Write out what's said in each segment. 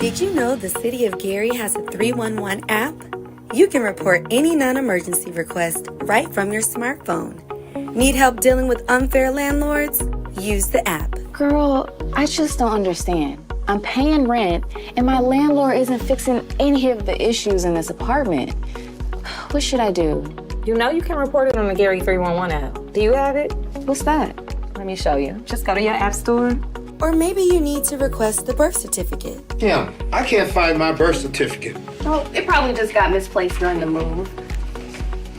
Did you know the City of Gary has a 311 app? You can report any non-emergency request right from your smartphone. Need help dealing with unfair landlords? Use the app. Girl, I just don't understand. I'm paying rent, and my landlord isn't fixing any of the issues in this apartment. What should I do? You know you can report it on the Gary 311 app. Do you have it? What's that? Let me show you. Just go to your app store. Or maybe you need to request the birth certificate. Kim, I can't find my birth certificate. Oh, it probably just got misplaced during the move.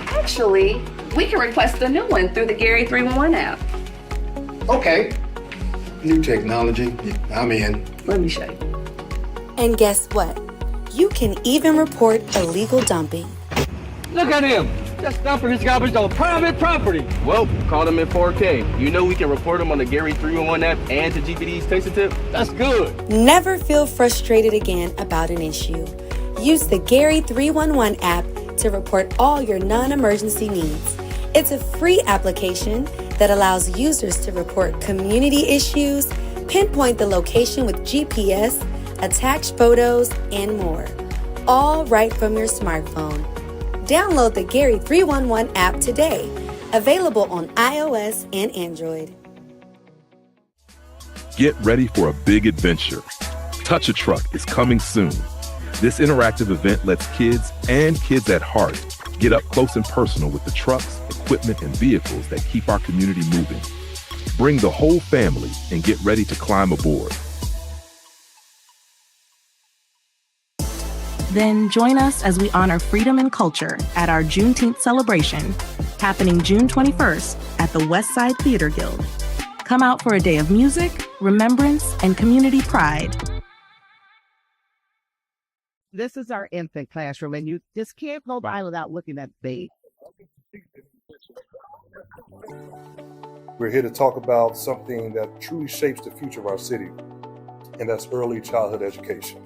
Actually, we can request a new one through the Gary 311 app. Okay. New technology. I'm in. Let me show you. And guess what? You can even report illegal dumping. Look at him! Just dumping his garbage on private property. Well, caught him in 4K. You know we can report him on the Gary 311 app and to GPD's Taste Tip. That's good. Never feel frustrated again about an issue. Use the Gary 311 app to report all your non-emergency needs. It's a free application that allows users to report community issues, pinpoint the location with GPS, attach photos, and more. All right from your smartphone. Download the Gary 311 app today. Available on iOS and Android. Get ready for a big adventure. Touch a Truck is coming soon. This interactive event lets kids and kids at heart get up close and personal with the trucks, equipment, and vehicles that keep our community moving. Bring the whole family and get ready to climb aboard. Then join us as we honor freedom and culture at our Juneteenth celebration, happening June 21st at the Westside Theater Guild. Come out for a day of music, remembrance, and community pride. This is our infant classroom, and you just can't go by without looking at the baby. We're here to talk about something that truly shapes the future of our city, and that's early childhood education.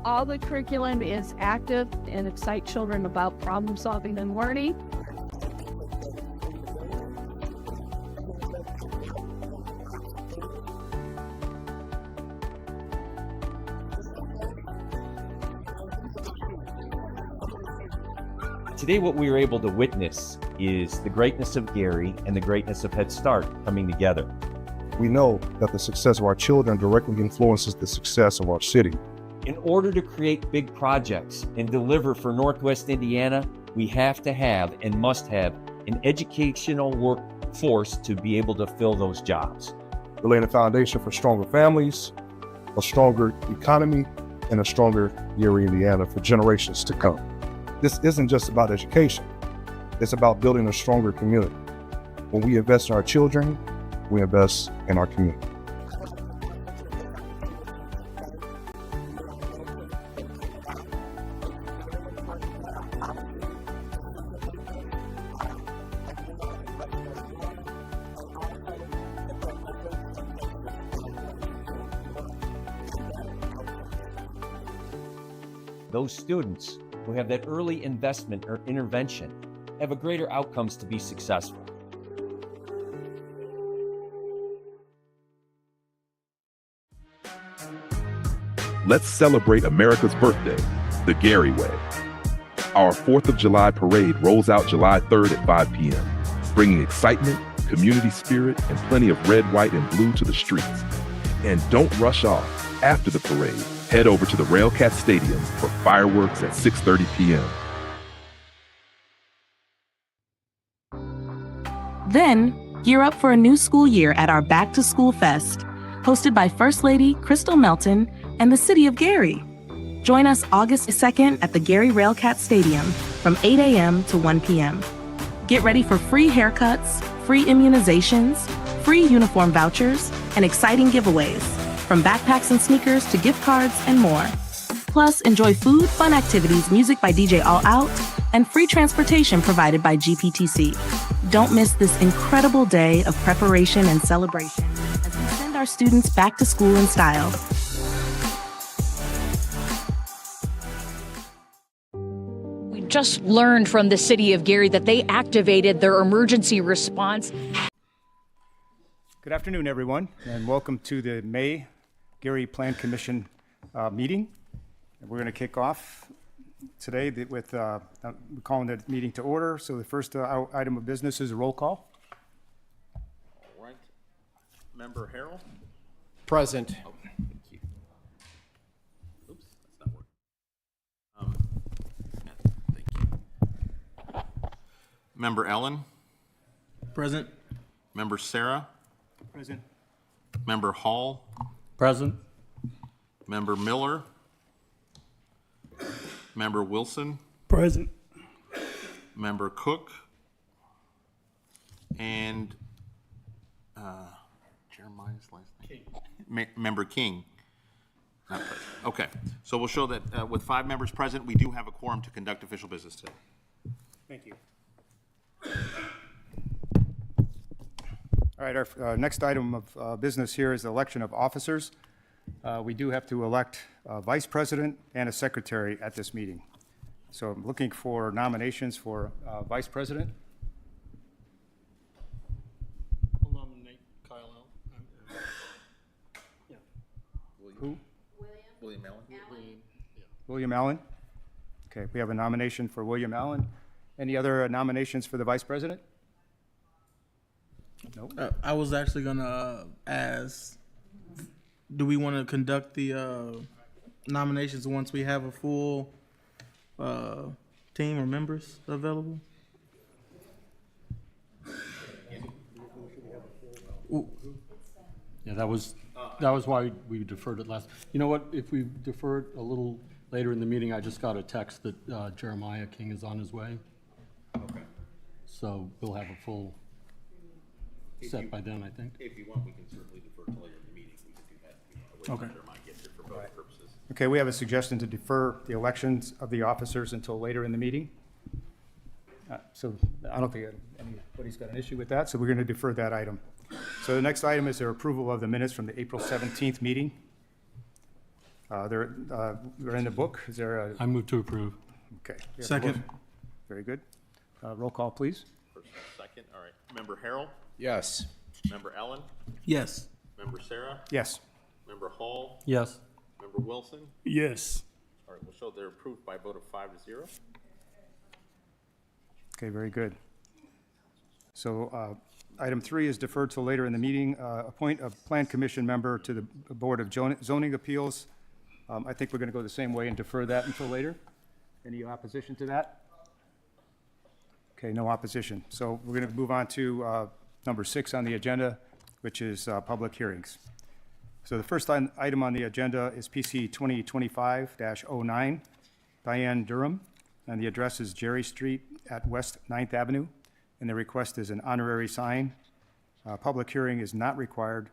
All the curriculum is active and excite children about problem solving and learning. Today, what we were able to witness is the greatness of Gary and the greatness of Head Start coming together. We know that the success of our children directly influences the success of our city. In order to create big projects and deliver for Northwest Indiana, we have to have and must have an educational workforce to be able to fill those jobs. We're laying a foundation for stronger families, a stronger economy, and a stronger Gary, Indiana for generations to come. This isn't just about education. It's about building a stronger community. When we invest in our children, we invest in our community. Those students who have that early investment or intervention have a greater outcomes to be successful. Let's celebrate America's birthday, the Gary way. Our 4th of July parade rolls out July 3rd at 5 p.m., bringing excitement, community spirit, and plenty of red, white, and blue to the streets. And don't rush off. After the parade, head over to the Railcat Stadium for fireworks at 6:30 p.m. Then, gear up for a new school year at our Back to School Fest, hosted by First Lady Crystal Melton and the City of Gary. Join us August 2nd at the Gary Railcat Stadium from 8 a.m. to 1 p.m. Get ready for free haircuts, free immunizations, free uniform vouchers, and exciting giveaways, from backpacks and sneakers to gift cards and more. Plus, enjoy food, fun activities, music by DJ All Out, and free transportation provided by GPTC. Don't miss this incredible day of preparation and celebration as we send our students back to school in style. just learned from the city of Gary that they activated their emergency response. Good afternoon, everyone, and welcome to the May Gary Plan Commission meeting. We're going to kick off today with calling the meeting to order. So the first item of business is a roll call. All right. Member Harrell? Present. Oh, thank you. Oops, that's not working. Thank you. Member Ellen? Present. Member Sarah? Present. Member Hall? Present. Member Miller? Member Wilson? Present. Member Cook? And Jeremiah's last name? Member King. Not present. Okay, so we'll show that with 5 members present, we do have a quorum to conduct official business today. Thank you. All right, our next item of business here is the election of officers. We do have to elect a vice president and a secretary at this meeting. So I'm looking for nominations for vice president. I'll nominate Kyle Allen. Yeah. Who? William Allen. William Allen. Okay, we have a nomination for William Allen. Any other nominations for the vice president? No. I was actually gonna ask, do we want to conduct the nominations once we have a full team or members available? Yeah, that was why we deferred it last. You know what? If we defer it a little later in the meeting, I just got a text that Jeremiah King is on his way. Okay. So we'll have a full set by then, I think. If you want, we can certainly defer to later in the meeting. We can do that. Okay. Jeremiah gets here for both purposes. Okay, we have a suggestion to defer the elections of the officers until later in the meeting. So I don't think anybody's got an issue with that, so we're going to defer that item. So the next item is their approval of the minutes from the April 17th meeting. They're in the book. Is there a... I move to approve. Okay. Second. Very good. Roll call, please. First and second. All right. Member Harrell? Yes. Member Ellen? Yes. Member Sarah? Yes. Member Hall? Yes. Member Wilson? Yes. All right, we'll show they're approved by a vote of 5-0. Okay, very good. So item 3 is deferred till later in the meeting. Appoint a Plan Commission member to the Board of Zoning Appeals. I think we're going to go the same way and defer that until later. Any opposition to that? Okay, no opposition. So we're going to move on to number 6 on the agenda, which is public hearings. So the first item on the agenda is PC 2025-09, Diane Durham, and the address is Jerry Street at West 9th Avenue, and the request is an honorary sign. Public hearing is not required.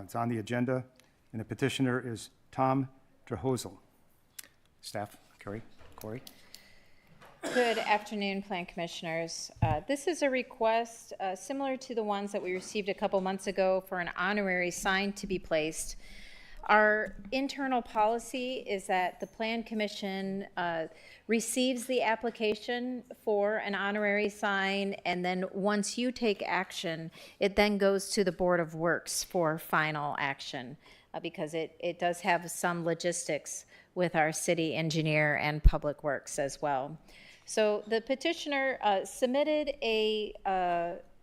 It's on the agenda, and the petitioner is Tom Drahosel. Staff, Corey. Good afternoon, Plan Commissioners. This is a request similar to the ones that we received a couple months ago for an honorary sign to be placed. Our internal policy is that the Plan Commission receives the application for an honorary sign, and then once you take action, it then goes to the Board of Works for final action because it does have some logistics with our city engineer and public works as well. So the petitioner submitted a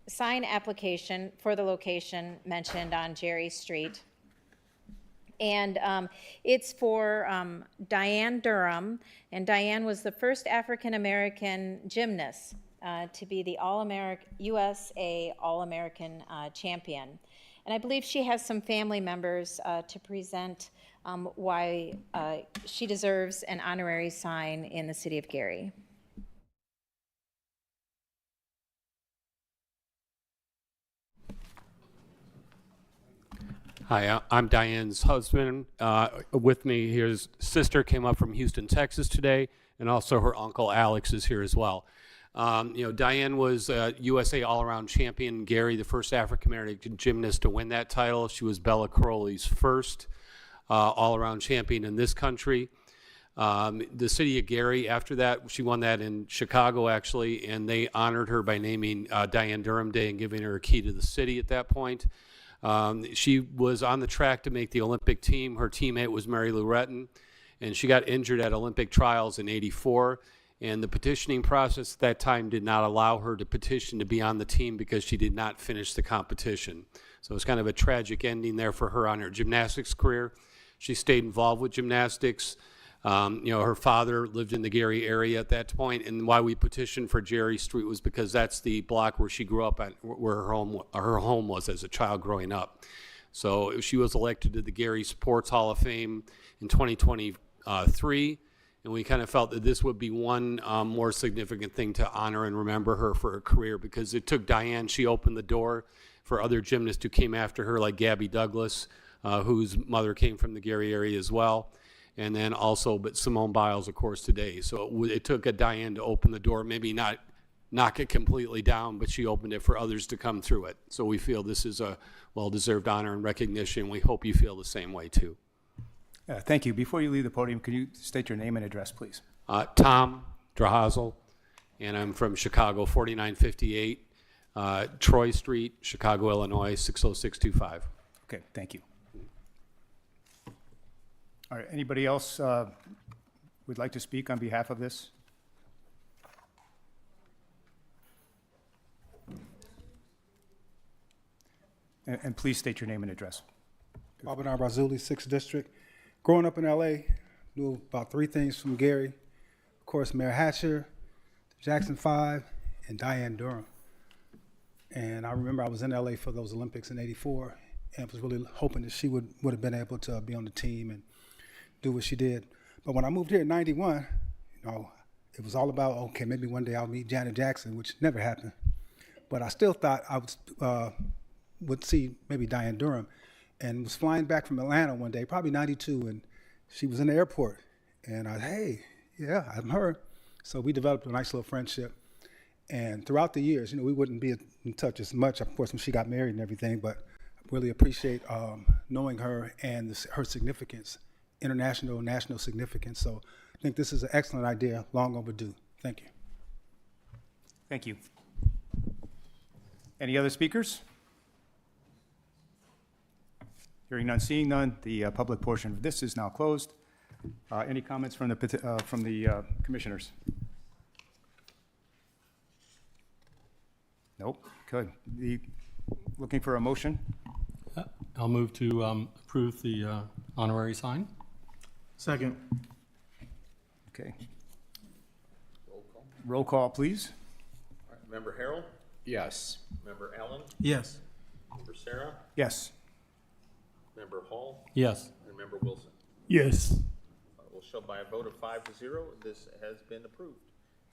sign application for the location mentioned on Jerry Street. And it's for Diane Durham, and Diane was the first African-American gymnast to be the USA All-American champion. And I believe she has some family members to present why she deserves an honorary sign in the city of Gary. Hi, I'm Diane's husband. With me, his sister came up from Houston, Texas today, and also her uncle Alex is here as well. Diane was USA All-Around Champion in Gary, the first African-American gymnast to win that title. She was Bella Crowley's first All-Around Champion in this country. The city of Gary, after that, she won that in Chicago, actually, and they honored her by naming Diane Durham Day and giving her a key to the city at that point. She was on the track to make the Olympic team. Her teammate was Mary Lou Retton, and she got injured at Olympic trials in '84. And the petitioning process at that time did not allow her to petition to be on the team because she did not finish the competition. So it's kind of a tragic ending there for her on her gymnastics career. She stayed involved with gymnastics. Her father lived in the Gary area at that point, and why we petitioned for Jerry Street was because that's the block where she grew up at, where her home was as a child growing up. So she was elected to the Gary Sports Hall of Fame in 2023, and we kind of felt that this would be one more significant thing to honor and remember her for her career, because it took Diane. She opened the door for other gymnasts who came after her, like Gabby Douglas, whose mother came from the Gary area as well. And then also, but Simone Biles, of course, today. So it took a Diane to open the door, maybe not knock it completely down, but she opened it for others to come through it. So we feel this is a well-deserved honor and recognition. We hope you feel the same way, too. Thank you. Before you leave the podium, can you state your name and address, please? Tom Drahazel, and I'm from Chicago, 4958 Troy Street, Chicago, Illinois, 60625. Okay, thank you. All right, anybody else would like to speak on behalf of this? And please state your name and address. Babadan Razuli, 6th District. Growing up in LA, knew about 3 things from Gary. Of course, Mayor Hatcher, Jackson 5, and Diane Durham. And I remember I was in LA for those Olympics in '84 and was really hoping that she would have been able to be on the team and do what she did. But when I moved here in '91, it was all about, okay, maybe one day I'll meet Janet Jackson, which never happened. But I still thought I would see maybe Diane Durham, and was flying back from Atlanta one day, probably '92, and she was in the airport. And hey, yeah, I'm her. So we developed a nice little friendship. And throughout the years, we wouldn't be in touch as much, of course, when she got married and everything, but I really appreciate knowing her and her significance, international, national significance. So I think this is an excellent idea, long overdue. Thank you. Thank you. Any other speakers? Hearing none, seeing none, the public portion of this is now closed. Any comments from the commissioners? Nope. Good. Looking for a motion? I'll move to approve the honorary sign. Second. Okay. Roll call, please. All right. Member Harrell? Yes. Member Allen? Yes. Member Sarah? Yes. Member Hall? Yes. And Member Wilson? Yes. We'll show by a vote of 5-0, this has been approved.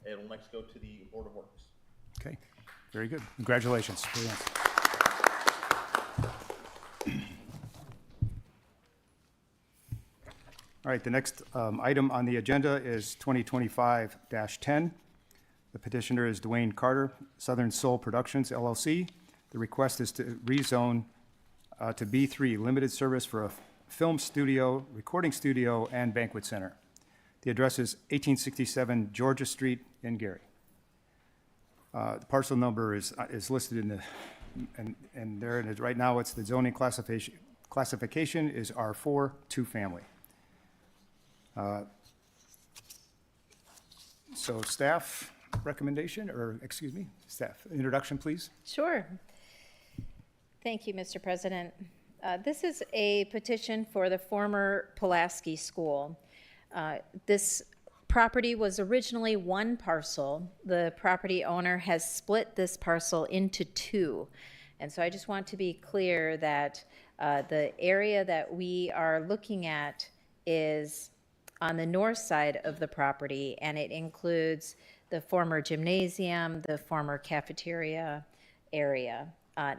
It will next go to the Board of Works. Okay. Very good. Congratulations. All right, the next item on the agenda is 2025-10. The petitioner is Dwayne Carter, Southern Soul Productions, LLC. The request is to rezone to B3, limited service for a film studio, recording studio, and banquet center. The address is 1867 Georgia Street in Gary. The parcel number is listed in the, and there it is. Right now, it's the zoning classification is R4, 2-family. So staff recommendation, or excuse me, staff introduction, please. Sure. Thank you, Mr. President. This is a petition for the former Pulaski School. This property was originally one parcel. The property owner has split this parcel into 2. And so I just want to be clear that the area that we are looking at is on the north side of the property, and it includes the former gymnasium, the former cafeteria area,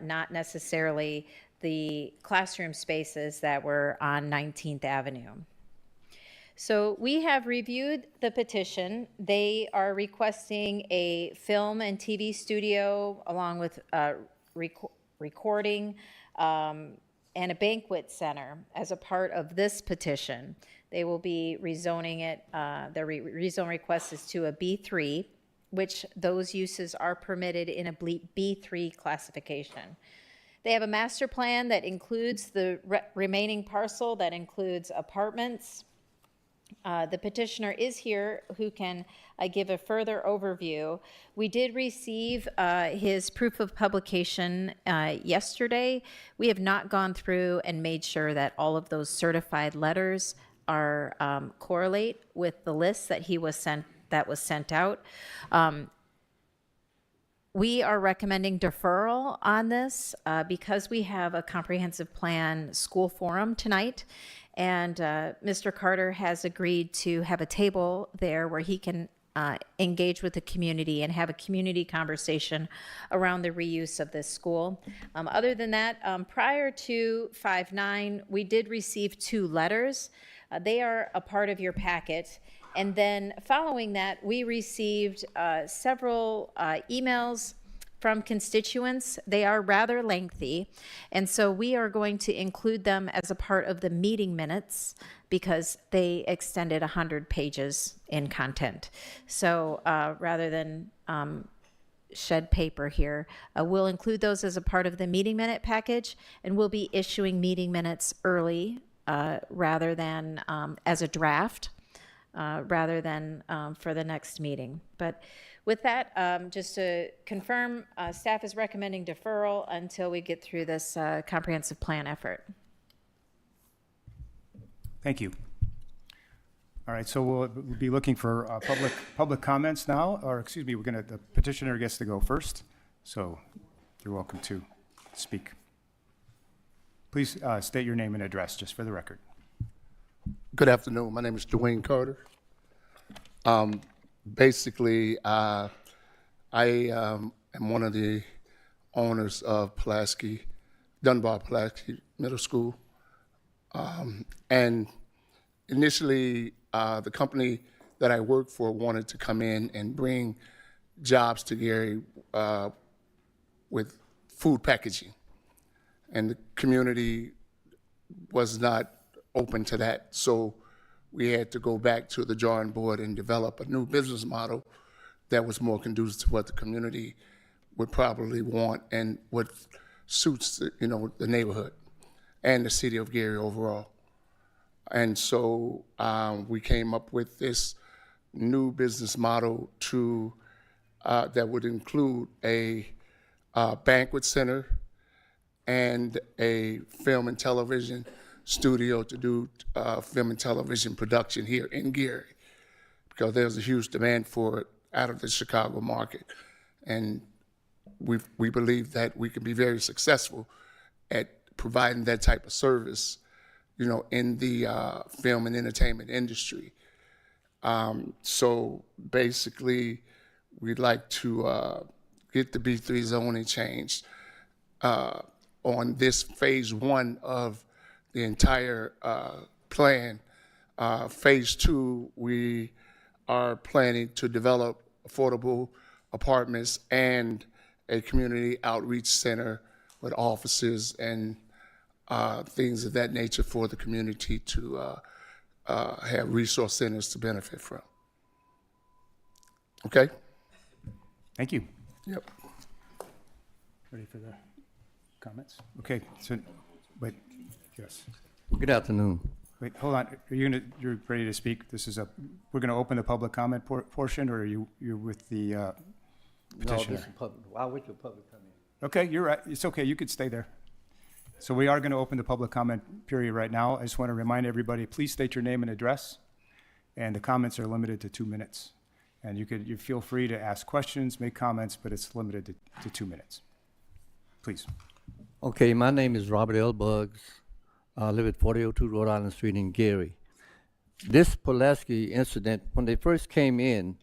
not necessarily the classroom spaces that were on 19th Avenue. So we have reviewed the petition. They are requesting a film and TV studio along with recording and a banquet center as a part of this petition. They will be rezoning it. Their rezone request is to a B3, which those uses are permitted in a B3 classification. They have a master plan that includes the remaining parcel, that includes apartments. The petitioner is here who can give a further overview. We did receive his proof of publication yesterday. We have not gone through and made sure that all of those certified letters are correlate with the list that was sent out. We are recommending deferral on this because we have a comprehensive plan school forum tonight. And Mr. Carter has agreed to have a table there where he can engage with the community and have a community conversation around the reuse of this school. Other than that, prior to 5/9, we did receive 2 letters. They are a part of your packet. And then following that, we received several emails from constituents. They are rather lengthy, and so we are going to include them as a part of the meeting minutes because they extended 100 pages in content. So rather than shed paper here, we'll include those as a part of the meeting minute package, and we'll be issuing meeting minutes early rather than as a draft. Rather than for the next meeting. But with that, just to confirm, staff is recommending deferral until we get through this comprehensive plan effort. Thank you. All right, so we'll be looking for public comments now, or excuse me, the petitioner gets to go first. So you're welcome to speak. Please state your name and address just for the record. Good afternoon. My name is Dwayne Carter. Basically, I am one of the owners of Dunbar Pulaski Middle School. And initially, the company that I worked for wanted to come in and bring jobs to Gary with food packaging. And the community was not open to that. So we had to go back to the drawing board and develop a new business model that was more conducive to what the community would probably want and what suits the neighborhood and the city of Gary overall. And so we came up with this new business model that would include a banquet center and a film and television studio to do film and television production here in Gary, because there's a huge demand for it out of the Chicago market. And we believe that we can be very successful at providing that type of service, in the film and entertainment industry. So basically, we'd like to get the B3 zoning changed on this phase 1 of the entire plan. Phase 2, we are planning to develop affordable apartments and a community outreach center with offices and things of that nature for the community to have resource centers to benefit from. Okay? Thank you. Yep. Ready for the comments? Okay, so, wait, yes. Good afternoon. Wait, hold on. You're ready to speak? We're gonna open the public comment portion, or you're with the petitioner? No, this is public. Why would your public come in? Okay, you're right. It's okay. You could stay there. So we are gonna open the public comment period right now. I just want to remind everybody, please state your name and address, and the comments are limited to 2 minutes. And you feel free to ask questions, make comments, but it's limited to 2 minutes. Please. Okay, my name is Robert L. Buggs. I live at 4002 Rhode Island Street in Gary. This Pulaski incident, when they first came in,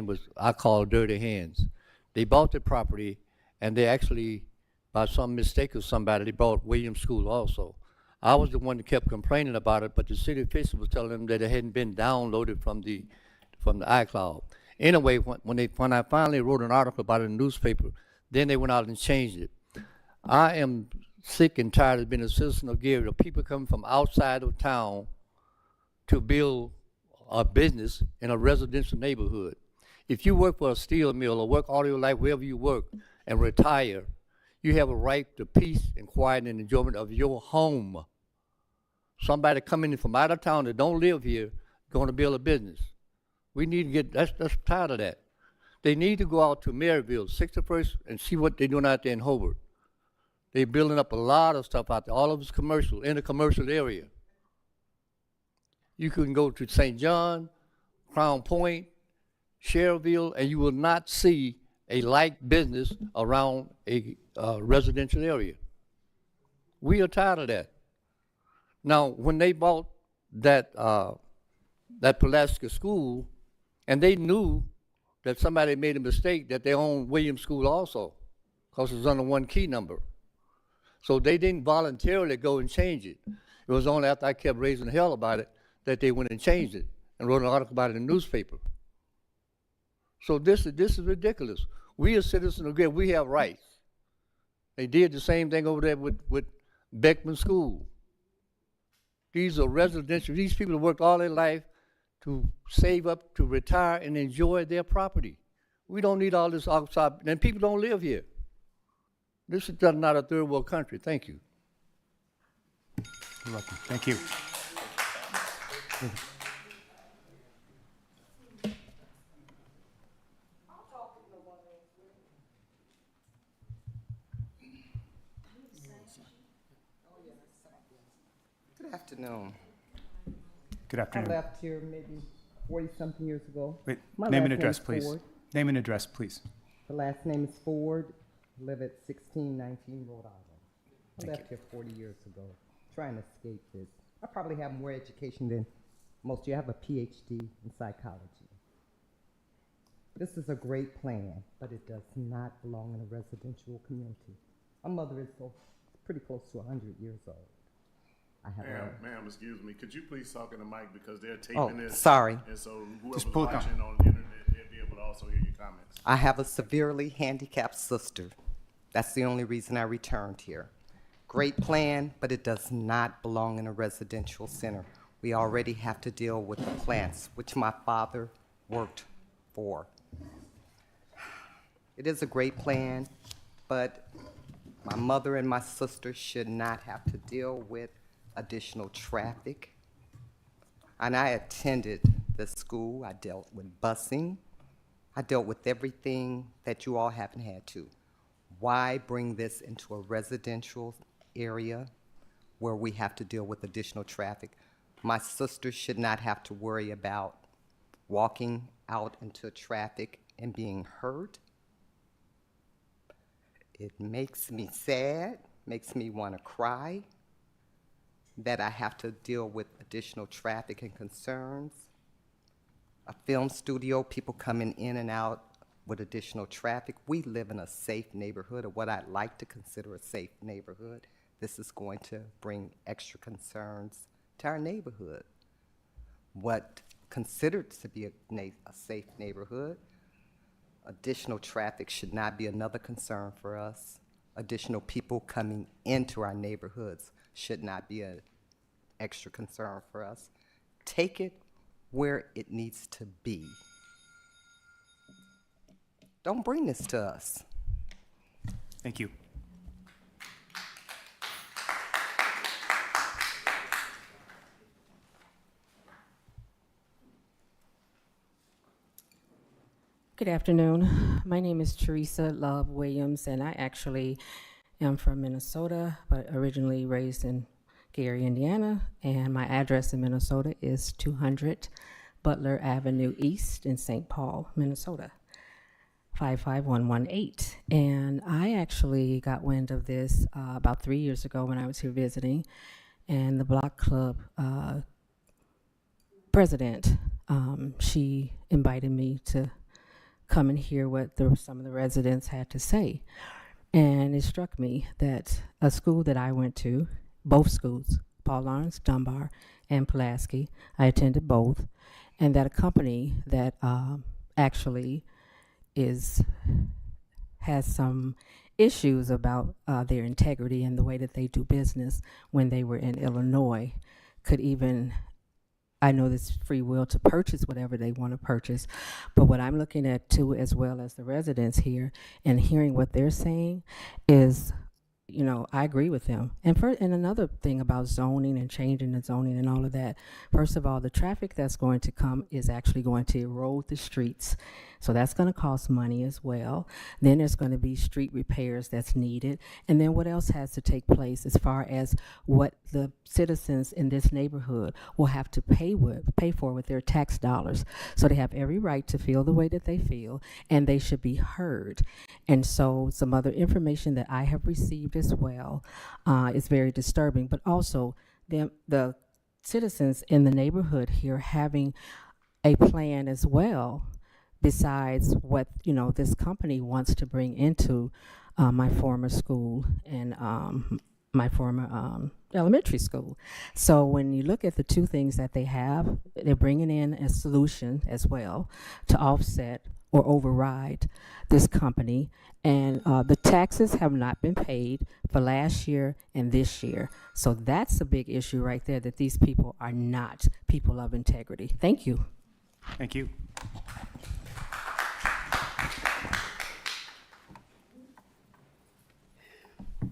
with, I call dirty hands. They bought the property, and they actually, by some mistake of somebody, they bought Williams School also. I was the one that kept complaining about it, but the city official was telling them that it hadn't been downloaded from the iCloud. Anyway, when I finally wrote an article about it in the newspaper, then they went out and changed it. I am sick and tired of being a citizen of Gary, of people coming from outside of town to build a business in a residential neighborhood. If you work for a steel mill or work all your life wherever you work and retire, you have a right to peace and quiet and enjoyment of your home. Somebody coming in from out of town that don't live here going to build a business. We need to get, that's tired of that. They need to go out to Maryville, 61st, and see what they're doing out there in Hobart. They're building up a lot of stuff out there. All of it's commercial, in the commercial area. You can go to St. John, Crown Point, Sherrville, and you will not see a like business around a residential area. We are tired of that. Now, when they bought that Pulaski School, and they knew that somebody made a mistake, that they owned Williams School also, because it was under one key number. So they didn't voluntarily go and change it. It was only after I kept raising hell about it that they went and changed it and wrote an article about it in the newspaper. So this is ridiculous. We as citizens agree we have rights. They did the same thing over there with Beckman School. These are residential. These people have worked all their life to save up, to retire, and enjoy their property. We don't need all this outside, and people don't live here. This is not a third world country. Thank you. You're welcome. Thank you. Good afternoon. Good afternoon. I left here maybe 40-something years ago. Wait, My name and last address, name's please. Ford. Name and address, please. The last name is Ford. I live at 1619 Rhode Island. I Thank left here 40 years ago, trying to escape this. I probably have more education than most of you. I have a PhD in psychology. This is a great plan, but it does not belong in a residential community. My mother is pretty close to 100 years old. I have Ma'am, excuse me. Could you please talk in the mic because they're taping Oh, this? sorry. And so Just whoever's pull it watching on the internet, they'll be able to also hear your comments. I have a severely handicapped sister. That's the only reason I returned here. Great plan, but it does not belong in a residential center. We already have to deal with the plants, which my father worked for. It is a great plan, but my mother and my sister should not have to deal with additional traffic. And I attended the school. I dealt with busing. I dealt with everything that you all haven't had to. Why bring this into a residential area where we have to deal with additional traffic? My sister should not have to worry about walking out into traffic and being hurt. It makes me sad, makes me want to cry that I have to deal with additional traffic and concerns. A film studio, people coming in and out with additional traffic. We live in a safe neighborhood, or what I'd like to consider a safe neighborhood. This is going to bring extra concerns to our neighborhood. What considered to be a safe neighborhood, additional traffic should not be another concern for us. Additional people coming into our neighborhoods should not be an extra concern for us. Take it where it needs to be. Don't bring this to us. Thank you. Good afternoon. My name is Teresa Love Williams, and I actually am from Minnesota, but originally raised in Gary, Indiana, and my address in Minnesota is 200 Butler Avenue East in St. Paul, Minnesota, 55118. And I actually got wind of this about 3 years ago when I was here visiting, and the Block Club president, she invited me to come and hear what some of the residents had to say. And it struck me that a school that I went to, both schools, Paul Laurence Dunbar and Pulaski, I attended both, and that a company that actually has some issues about their integrity and the way that they do business when they were in Illinois could even I know this free will to purchase whatever they want to purchase. But what I'm looking at too, as well as the residents here and hearing what they're saying is, you know, I agree with them. And another thing about zoning and changing the zoning and all of that, first of all, the traffic that's going to come is actually going to erode the streets. So that's going to cost money as well. Then there's going to be street repairs that's needed. And then what else has to take place as far as what the citizens in this neighborhood will have to pay for with their tax dollars. So they have every right to feel the way that they feel, and they should be heard. And so some other information that I have received as well is very disturbing, but also the citizens in the neighborhood here having a plan as well, besides what, you know, this company wants to bring into my former school and my former elementary school. So when you look at the two things that they have, they're bringing in a solution as well to offset or override this company. And the taxes have not been paid for last year and this year. So that's a big issue right there, that these people are not people of integrity. Thank you. Thank you.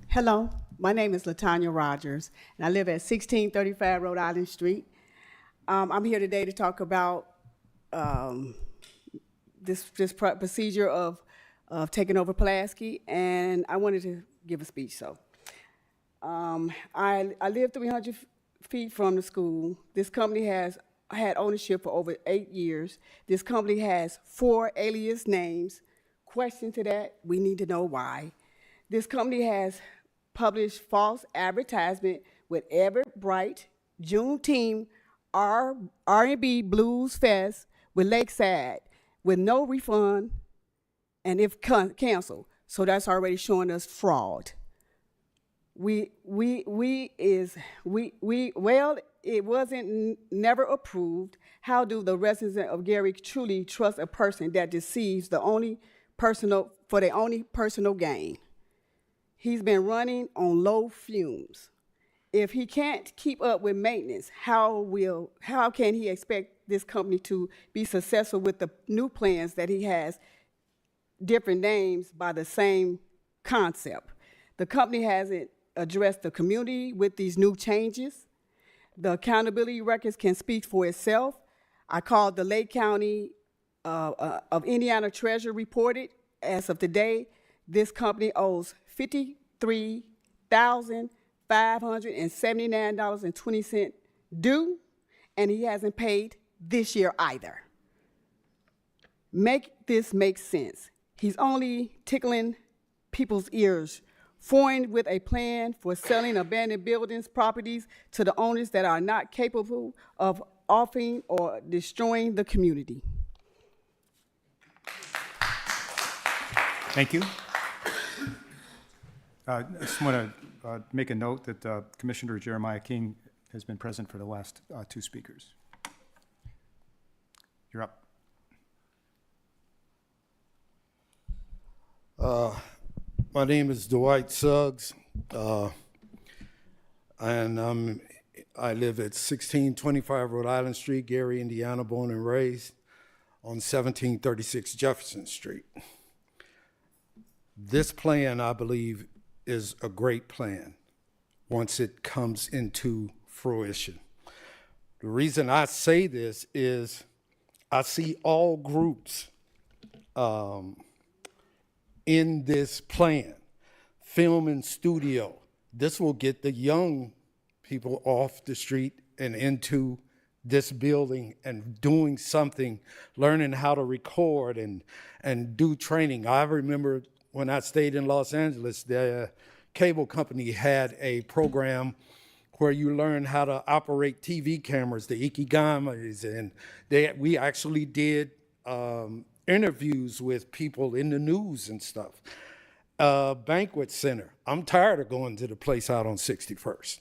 Hello, my name is LaTanya Rogers, and I live at 1635 Rhode Island Street. I'm here today to talk about this procedure of taking over Pulaski, and I wanted to give a speech. So I live 300 feet from the school. This company has had ownership for over 8 years. This company has 4 alias names. Question to that, we need to know why. This company has published false advertisement with Everett Bright, Juneteenth, R&B Blues Fest with Lakeside with no refund, and if canceled. So that's already showing us fraud. Well, it wasn't never approved. How do the residents of Gary truly trust a person that deceives for their only personal gain? He's been running on low fumes. If he can't keep up with maintenance, how can he expect this company to be successful with the new plans that he has, different names by the same concept? The company hasn't addressed the community with these new changes. The accountability records can speak for itself. I called the Lake County of Indiana Treasurer reported, as of today, this company owes $53,579.20 due, and he hasn't paid this year either. Make this make sense. He's only tickling people's ears, foreign with a plan for selling abandoned buildings, properties to the owners that are not capable of offering or destroying the community. Thank you. I just want to make a note that Commissioner Jeremiah King has been present for the last 2 speakers. You're up. My name is Dwight Suggs, and I live at 1625 Rhode Island Street, Gary, Indiana, born and raised, on 1736 Jefferson Street. This plan, I believe, is a great plan once it comes into fruition. The reason I say this is I see all groups in this plan. Film and studio. This will get the young people off the street and into this building and doing something, learning how to record and do training. I remember when I stayed in Los Angeles, the cable company had a program where you learn how to operate TV cameras, the Ikigamis, and we actually did interviews with people in the news and stuff. Banquet center. I'm tired of going to the place out on 61st.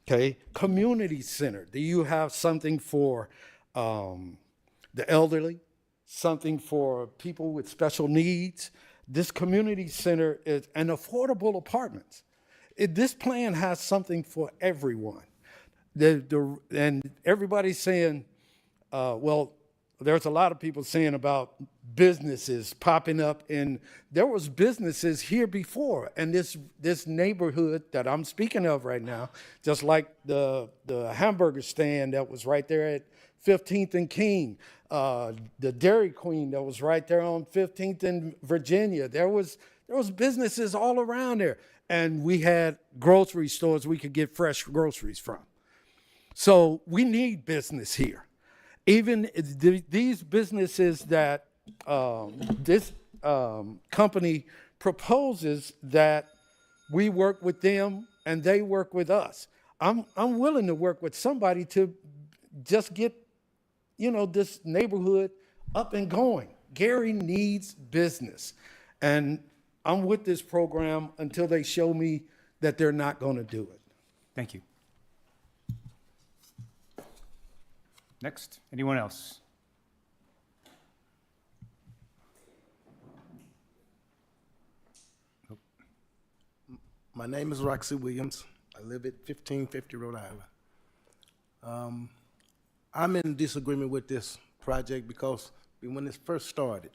Okay, community center. Do you have something for the elderly, something for people with special needs? This community center is an affordable apartments. This plan has something for everyone. And everybody's saying, well, there's a lot of people saying about businesses popping up, and there was businesses here before, and this neighborhood that I'm speaking of right now, just like the hamburger stand that was right there at 15th and King, the Dairy Queen that was right there on 15th and Virginia. There was businesses all around there, and we had grocery stores we could get fresh groceries from. So we need business here. Even these businesses that this company proposes that we work with them and they work with us. I'm willing to work with somebody to just get, this neighborhood up and going. Gary needs business. And I'm with this program until they show me that they're not going to do it. Thank you. Next, anyone else? My name is Roxy Williams. I live at 1550 Rhode Island. I'm in disagreement with this project because when it first started,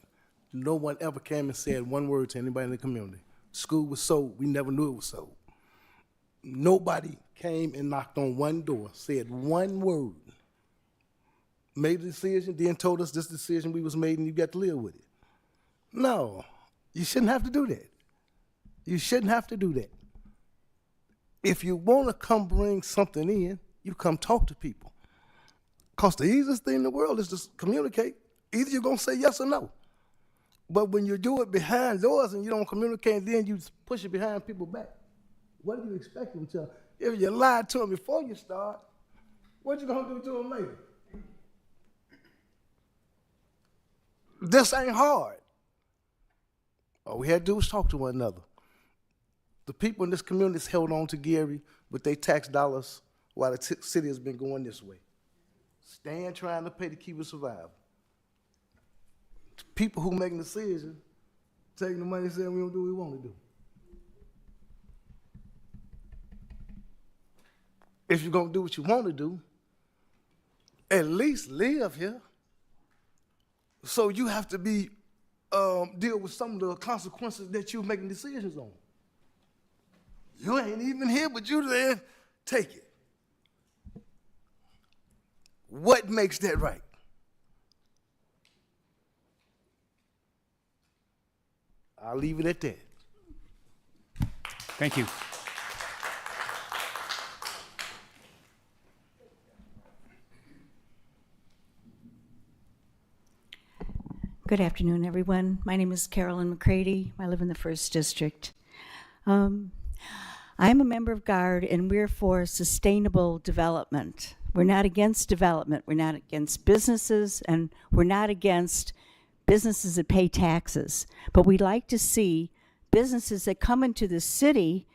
no one ever came and said one word to anybody in the community. School was sold. We never knew it was sold. Nobody came and knocked on one door, said one word, made a decision, then told us this decision we was made and you got to live with it. No, you shouldn't have to do that. You shouldn't have to do that. If you want to come bring something in, you come talk to people. Because the easiest thing in the world is to communicate. Either you're going to say yes or no. But when you do it behind doors and you don't communicate, then you push it behind people's back. What do you expect them to? If you lied to them before you start, what you going to do to them later? This ain't hard. All we had to do was talk to one another. The people in this community has held on to Gary with their tax dollars while the city has been going this way. Stand trying to pay to keep it survival. People who making decisions, taking the money and saying we don't do what we want to do. If you're going to do what you want to do, at least live here. So you have to be deal with some of the consequences that you're making decisions on. You ain't even here, but you there, take it. What makes that right? I'll leave it at that. Thank you. Good afternoon, everyone. My name is Carolyn McCready. I live in the 1st District. I'm a member of GUARD, and we're for sustainable development. We're not against development. We're not against businesses, and we're not against businesses that pay taxes. But we'd like to see businesses that come into the city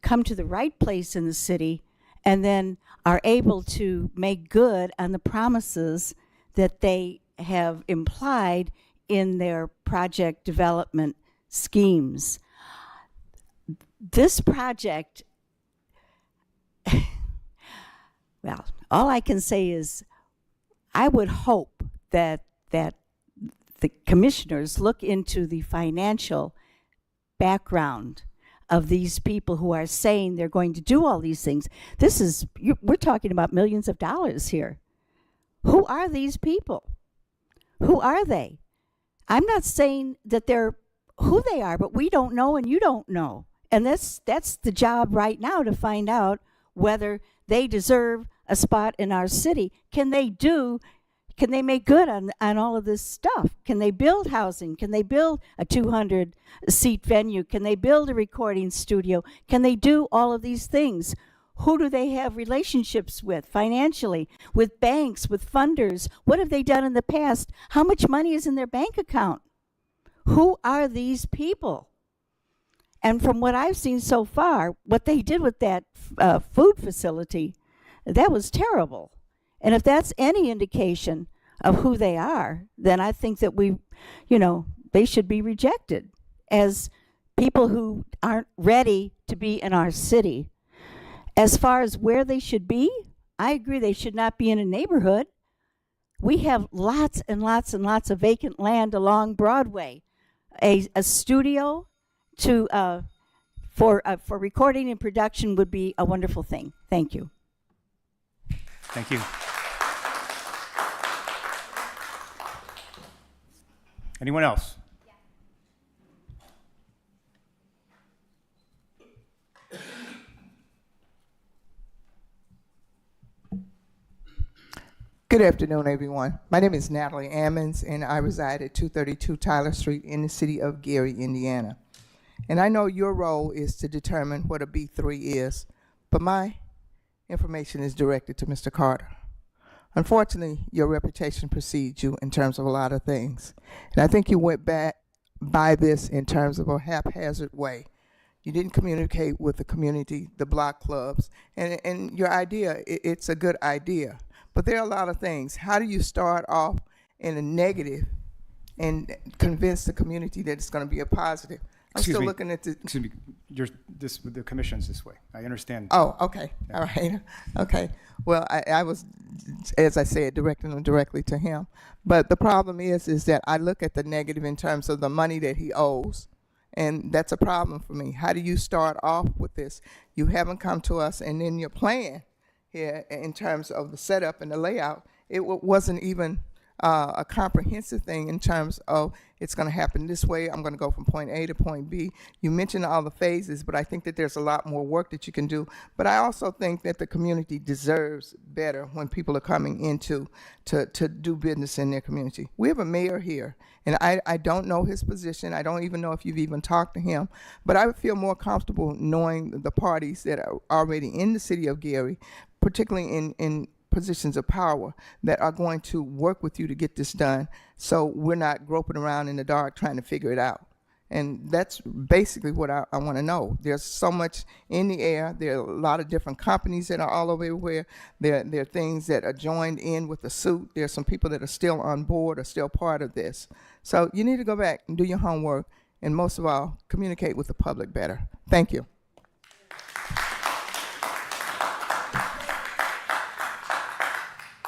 come to the right place in the city and then are able to make good on the promises that they have implied in their project development schemes. This project, well, all I can say is I would hope that the commissioners look into the financial background of these people who are saying they're going to do all these things. We're talking about millions of dollars here. Who are these people? Who are they? I'm not saying that they're who they are, but we don't know and you don't know. And that's the job right now, to find out whether they deserve a spot in our city. Can they make good on all of this stuff? Can they build housing? Can they build a 200-seat venue? Can they build a recording studio? Can they do all of these things? Who do they have relationships with financially, with banks, with funders? What have they done in the past? How much money is in their bank account? Who are these people? And from what I've seen so far, what they did with that food facility, that was terrible. And if that's any indication of who they are, then I think that they should be rejected as people who aren't ready to be in our city. As far as where they should be, I agree they should not be in a neighborhood. We have lots and lots and lots of vacant land along Broadway. A studio for recording and production would be a wonderful thing. Thank you. Thank you. Anyone else? Good afternoon, everyone. My name is Natalie Ammons, and I reside at 232 Tyler Street in the city of Gary, Indiana. And I know your role is to determine what a B3 is, but my information is directed to Mr. Carter. Unfortunately, your reputation precedes you in terms of a lot of things. And I think you went back by this in terms of a haphazard way. You didn't communicate with the community, the block clubs, and your idea, it's a good idea. But there are a lot of things. How do you start off in a negative and convince the community that it's going to be a positive? Excuse me. Looking at the... Excuse me. The commission's this way. I understand. Oh, okay. Yeah. All right. Okay. Well, I was, as I said, directing them directly to him. But the problem is that I look at the negative in terms of the money that he owes. And that's a problem for me. How do you start off with this? You haven't come to us, and then your plan here in terms of the setup and the layout, it wasn't even a comprehensive thing in terms of it's going to happen this way. I'm going to go from point A to point B. You mentioned all the phases, but I think that there's a lot more work that you can do. But I also think that the community deserves better when people are coming into to do business in their community. We have a mayor here, and I don't know his position. I don't even know if you've even talked to him. But I would feel more comfortable knowing the parties that are already in the city of Gary, particularly in positions of power, that are going to work with you to get this done, so we're not groping around in the dark trying to figure it out. And that's basically what I want to know. There's so much in the air. There are a lot of different companies that are all over everywhere. There are things that are joined in with the suit. There are some people that are still on board or still part of this. So you need to go back and do your homework, and most of all, communicate with the public better. Thank you.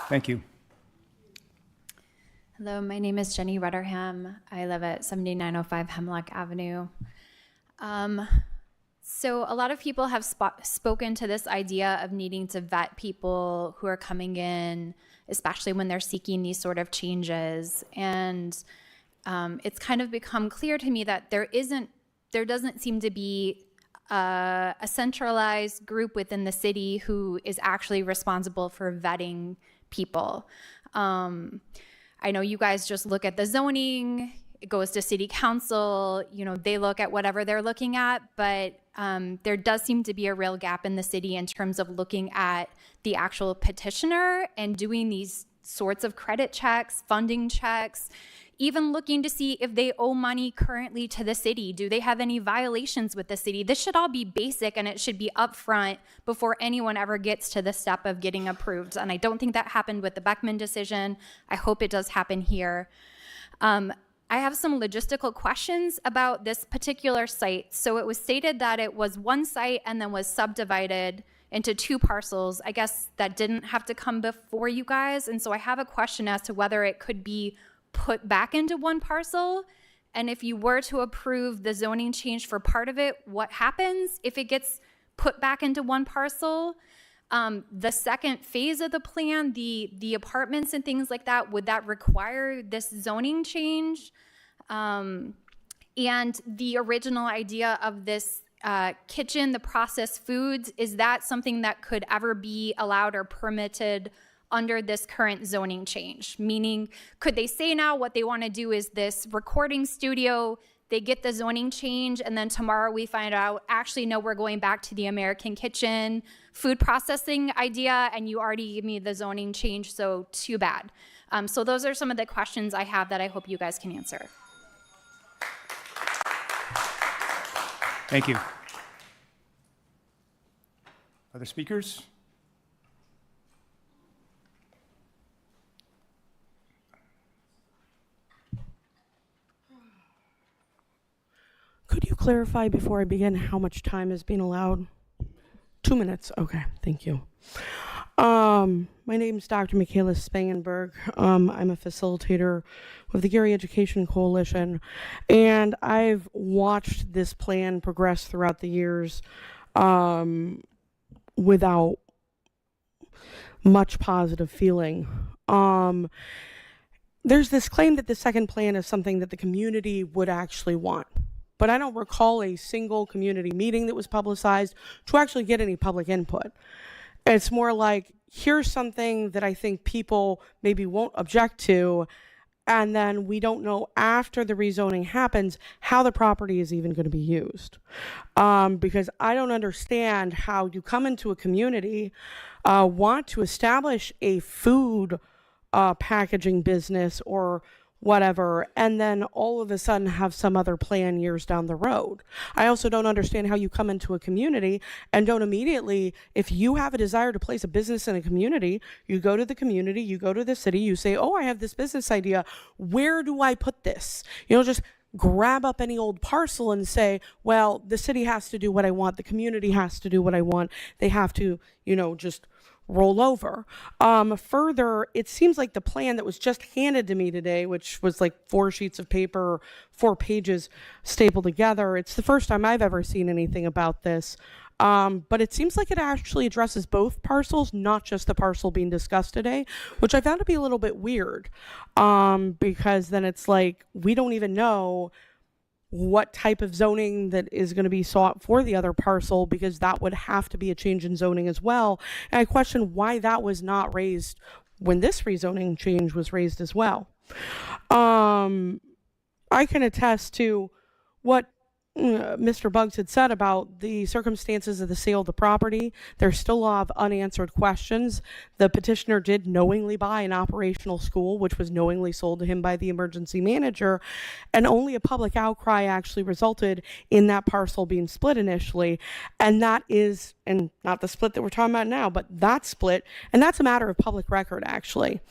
Thank you. Hello, my name is Jenny Rutterham. I live at 7905 Hemlock Avenue. So a lot of people have spoken to this idea of needing to vet people who are coming in, especially when they're seeking these sort of changes. And it's kind of become clear to me that there doesn't seem to be a centralized group within the city who is actually responsible for vetting people. I know you guys just look at the zoning, it goes to city council, they look at whatever they're looking at, but there does seem to be a real gap in the city in terms of looking at the actual petitioner and doing these sorts of credit checks, funding checks, even looking to see if they owe money currently to the city. Do they have any violations with the city? This should all be basic, and it should be upfront before anyone ever gets to the step of getting approved. And I don't think that happened with the Beckman decision. I hope it does happen here. I have some logistical questions about this particular site. So it was stated that it was one site and then was subdivided into two parcels. I guess that didn't have to come before you guys. And so I have a question as to whether it could be put back into one parcel, and if you were to approve the zoning change for part of it, what happens if it gets put back into one parcel? The second phase of the plan, the apartments and things like that, would that require this zoning change? And the original idea of this kitchen, the processed foods, is that something that could ever be allowed or permitted under this current zoning change? Meaning, could they say now what they want to do is this recording studio, they get the zoning change, and then tomorrow we find out, actually, no, we're going back to the American kitchen food processing idea, and you already gave me the zoning change, so too bad. So those are some of the questions I have that I hope you guys can answer. Thank you. Other speakers? Could you clarify before I begin how much time is being allowed? 2 minutes. Okay, thank you. My name is Dr. Michaela Spangenberg. I'm a facilitator with the Gary Education Coalition, and I've watched this plan progress throughout the years without much positive feeling. There's this claim that the second plan is something that the community would actually want. But I don't recall a single community meeting that was publicized to actually get any public input. It's more like, here's something that I think people maybe won't object to, and then we don't know after the rezoning happens how the property is even going to be used. Because I don't understand how you come into a community, want to establish a food packaging business or whatever, and then all of a sudden have some other plan years down the road. I also don't understand how you come into a community and don't immediately, if you have a desire to place a business in a community, you go to the community, you go to the city, you say, oh, I have this business idea. Where do I put this? You know, just grab up any old parcel and say, well, the city has to do what I want. The community has to do what I want. They have to, you know, just roll over. Further, it seems like the plan that was just handed to me today, which was like 4 sheets of paper, 4 pages stapled together, it's the first time I've ever seen anything about this. But it seems like it actually addresses both parcels, not just the parcel being discussed today, which I found to be a little bit weird. Because then it's like, we don't even know what type of zoning that is going to be sought for the other parcel, because that would have to be a change in zoning as well. And I question why that was not raised when this rezoning change was raised as well. I can attest to what Mr. Buggs had said about the circumstances of the sale of the property. There's still a lot of unanswered questions. The petitioner did knowingly buy an operational school, which was knowingly sold to him by the emergency manager, and only a public outcry actually resulted in that parcel being split initially. And that is, and not the split that we're talking about now, but that split, and that's a matter of public record actually,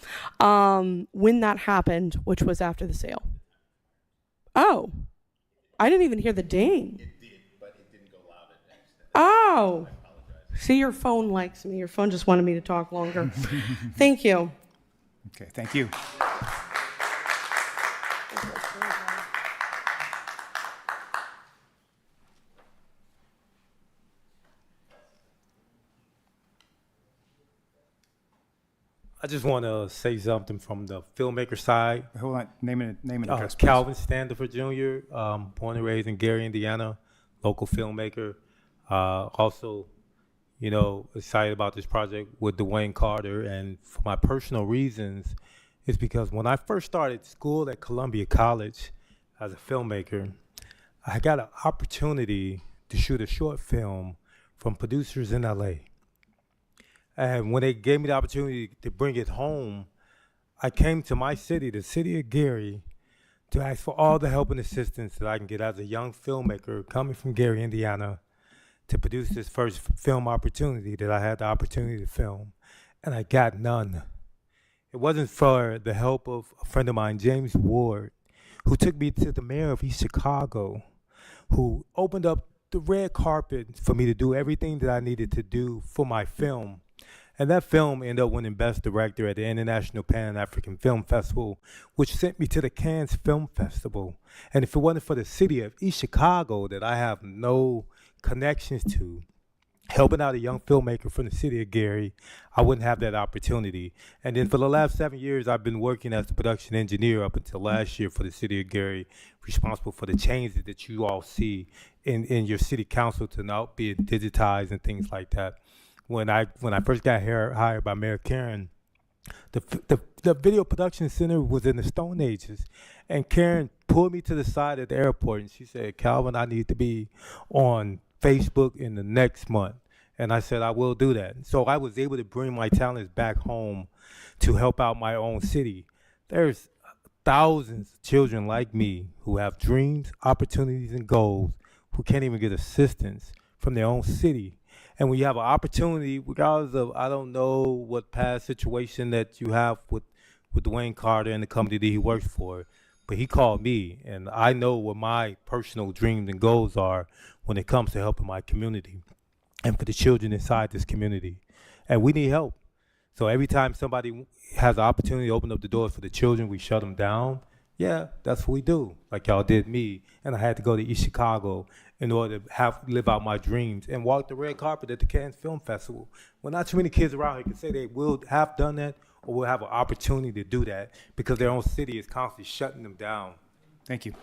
when that happened, which was after the sale. Oh. I didn't even hear the ding. It did, but it didn't go loud at next. Oh. See, your phone likes me. Your phone just wanted me to talk longer. Thank you. Okay, thank you. I just want to say something from the filmmaker side. Hold on, name and address, please. Calvin Standiford Jr., born and raised in Gary, Indiana, local filmmaker. Also, you know, excited about this project with Dwayne Carter. And for my personal reasons, it's because when I first started school at Columbia College as a filmmaker, I got an opportunity to shoot a short film from producers in LA. And when they gave me the opportunity to bring it home, I came to my city, the city of Gary, to ask for all the help and assistance that I can get as a young filmmaker coming from Gary, Indiana, to produce this first film opportunity that I had the opportunity to film. And I got none. It wasn't for the help of a friend of mine, James Ward, who took me to the mayor of East Chicago, who opened up the red carpet for me to do everything that I needed to do for my film. And that film ended up winning Best Director at the International Pan-African Film Festival, which sent me to the Cannes Film Festival. And if it wasn't for the city of East Chicago that I have no connections to, helping out a young filmmaker from the city of Gary, I wouldn't have that opportunity. And then for the last 7 years, I've been working as the production engineer up until last year for the city of Gary, responsible for the changes that you all see in your city council to now be digitized and things like that. When I first got hired by Mayor Karen, the video production center was in the Stone Ages, and Karen pulled me to the side at the airport and she said, "Calvin, I need to be on Facebook in the next month." And I said, "I will do that." So I was able to bring my talents back home to help out my own city. There's thousands of children like me who have dreams, opportunities, and goals who can't even get assistance from their own city. And when you have an opportunity, regardless of, I don't know what past situation that you have with Dwayne Carter and the company that he works for, but he called me, and I know what my personal dreams and goals are when it comes to helping my community and for the children inside this community. And we need help. So every time somebody has the opportunity to open up the doors for the children, we shut them down. Yeah, that's what we do, like y'all did me. And I had to go to East Chicago in order to live out my dreams and walk the red carpet at the Cannes Film Festival. Well, not too many kids around here can say they will have done that or will have an opportunity to do that because their own city is constantly shutting them down. Thank you.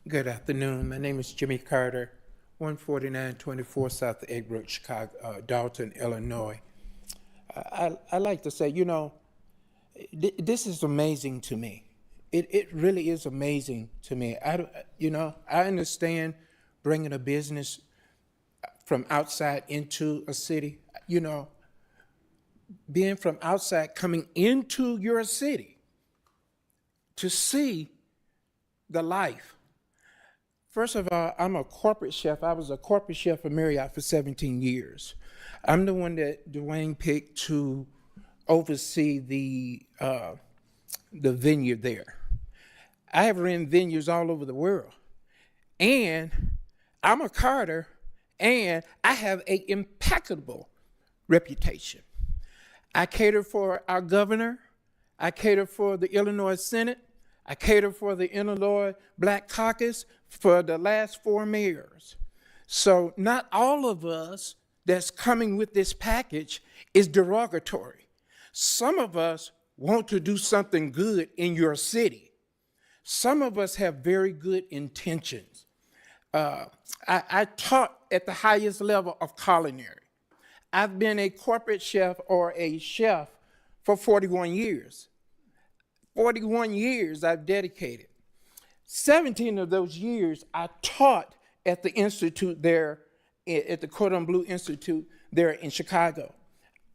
Good afternoon. My name is Jimmy Carter, 14924 South Eggbrook, Chicago, Dalton, Illinois. I like to say, you know, this is amazing to me. It really is amazing to me. I understand bringing a business from outside into a city. You know, being from outside, coming into your city to see the life. First of all, I'm a corporate chef. I was a corporate chef for Marriott for 17 years. I'm the one that Dwayne picked to oversee the venue there. I have ran venues all over the world. And I'm a Carter, and I have an impeccable reputation. I cater for our governor. I cater for the Illinois Senate. I cater for the Illinois Black Caucus for the last 4 mayors. So not all of us that's coming with this package is derogatory. Some of us want to do something good in your city. Some of us have very good intentions. I taught at the highest level of culinary. I've been a corporate chef or a chef for 41 years. 41 years I've dedicated. 17 of those years I taught at the institute there, at the Cordon Bleu Institute there in Chicago.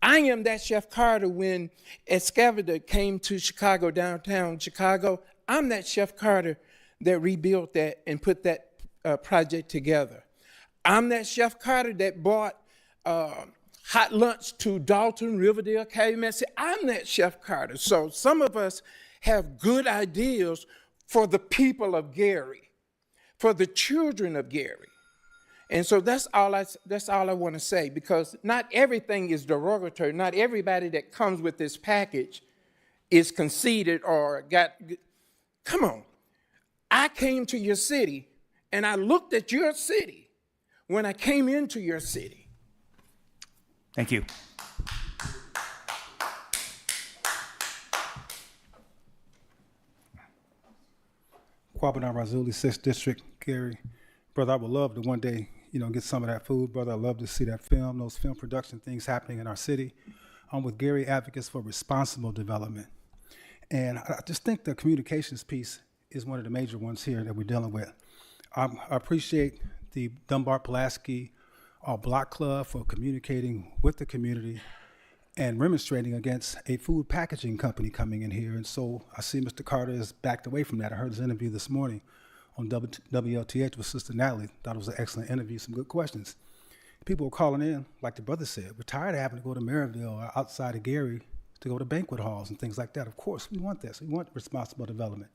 I am that Chef Carter when Excavator came to Chicago, downtown Chicago. I'm that Chef Carter that rebuilt that and put that project together. I'm that Chef Carter that brought hot lunch to Dalton, Riverdale, Calumet City. I'm that Chef Carter. So some of us have good ideas for the people of Gary, for the children of Gary. And so that's all I want to say, because not everything is derogatory. Not everybody that comes with this package is conceited or come on. I came to your city and I looked at your city when I came into your city. Thank you. Kwabena Razuli, 6th District, Gary. Brother, I would love to one day, get some of that food. Brother, I love to see that film, those film production things happening in our city. I'm with Gary Advocates for Responsible Development. And I just think the communications piece is one of the major ones here that we're dealing with. I appreciate the Dunbar-Pulaski Block Club for communicating with the community and remonstrating against a food packaging company coming in here. And so I see Mr. Carter has backed away from that. I heard his interview this morning on WLTH with Sister Natalie. Thought it was an excellent interview, some good questions. People were calling in, like the brother said, we're tired of having to go to Maryville or outside of Gary to go to banquet halls and things like that. Of course, we want this. We want responsible development.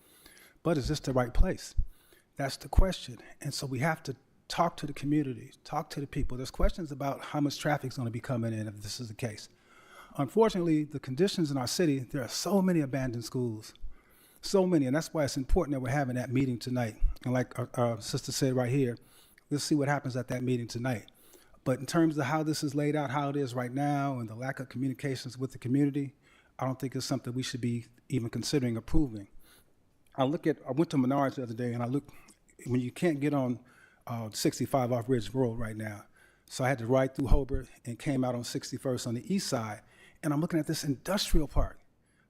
But is this the right place? That's the question. And so we have to talk to the community, talk to the people. There's questions about how much traffic's going to be coming in if this is the case. Unfortunately, the conditions in our city, there are so many abandoned schools, so many, and that's why it's important that we're having that meeting tonight. And like our sister said right here, let's see what happens at that meeting tonight. But in terms of how this is laid out, how it is right now, and the lack of communications with the community, I don't think it's something we should be even considering approving. I went to Menards the other day, and I looked, when you can't get on 65 off Ridge Road right now, so I had to ride through Hobart and came out on 61st on the east side, and I'm looking at this industrial park.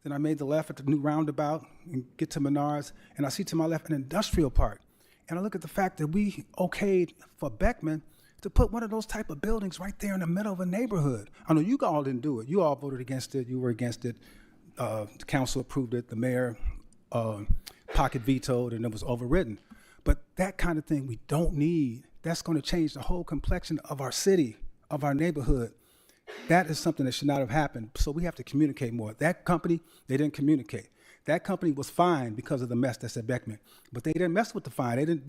Then I made the left at the new roundabout and get to Menards, and I see to my left an industrial park. And I look at the fact that we okayed for Beckman to put one of those type of buildings right there in the middle of a neighborhood. I know you all didn't do it. You all voted against it. You were against it. The council approved it. The mayor pocket vetoed, and it was overridden. But that kind of thing we don't need. That's going to change the whole complexion of our city, of our neighborhood. That is something that should not have happened. So we have to communicate more. That company, they didn't communicate. That company was fined because of the mess that's at Beckman. But they didn't mess with the fine. They didn't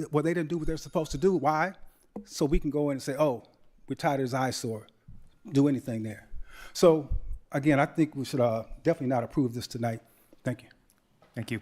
do what they're supposed to do. Why? so we can go in and say, oh, we're tired of this eyesore, do anything there. So again, I think we should definitely not approve this tonight. Thank you. Thank you.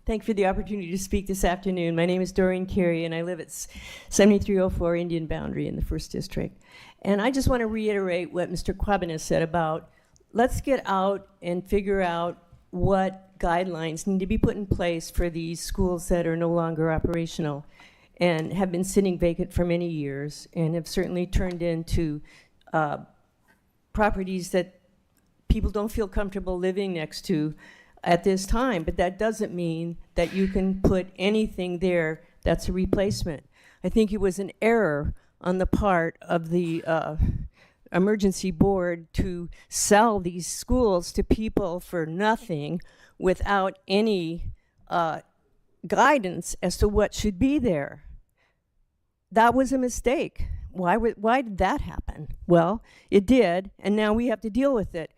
Thank you for the opportunity to speak this afternoon. My name is Doreen Carey, and I live at 7304 Indian Boundary in the 1st District. And I just want to reiterate what Mr. Quabbin has said about let's get out and figure out what guidelines need to be put in place for these schools that are no longer operational and have been sitting vacant for many years and have certainly turned into properties that people don't feel comfortable living next to at this time, but that doesn't mean that you can put anything there that's a replacement. I think it was an error on the part of the emergency board to sell these schools to people for nothing without any guidance as to what should be there. That was a mistake. Why did that happen? Well, it did, and now we have to deal with it.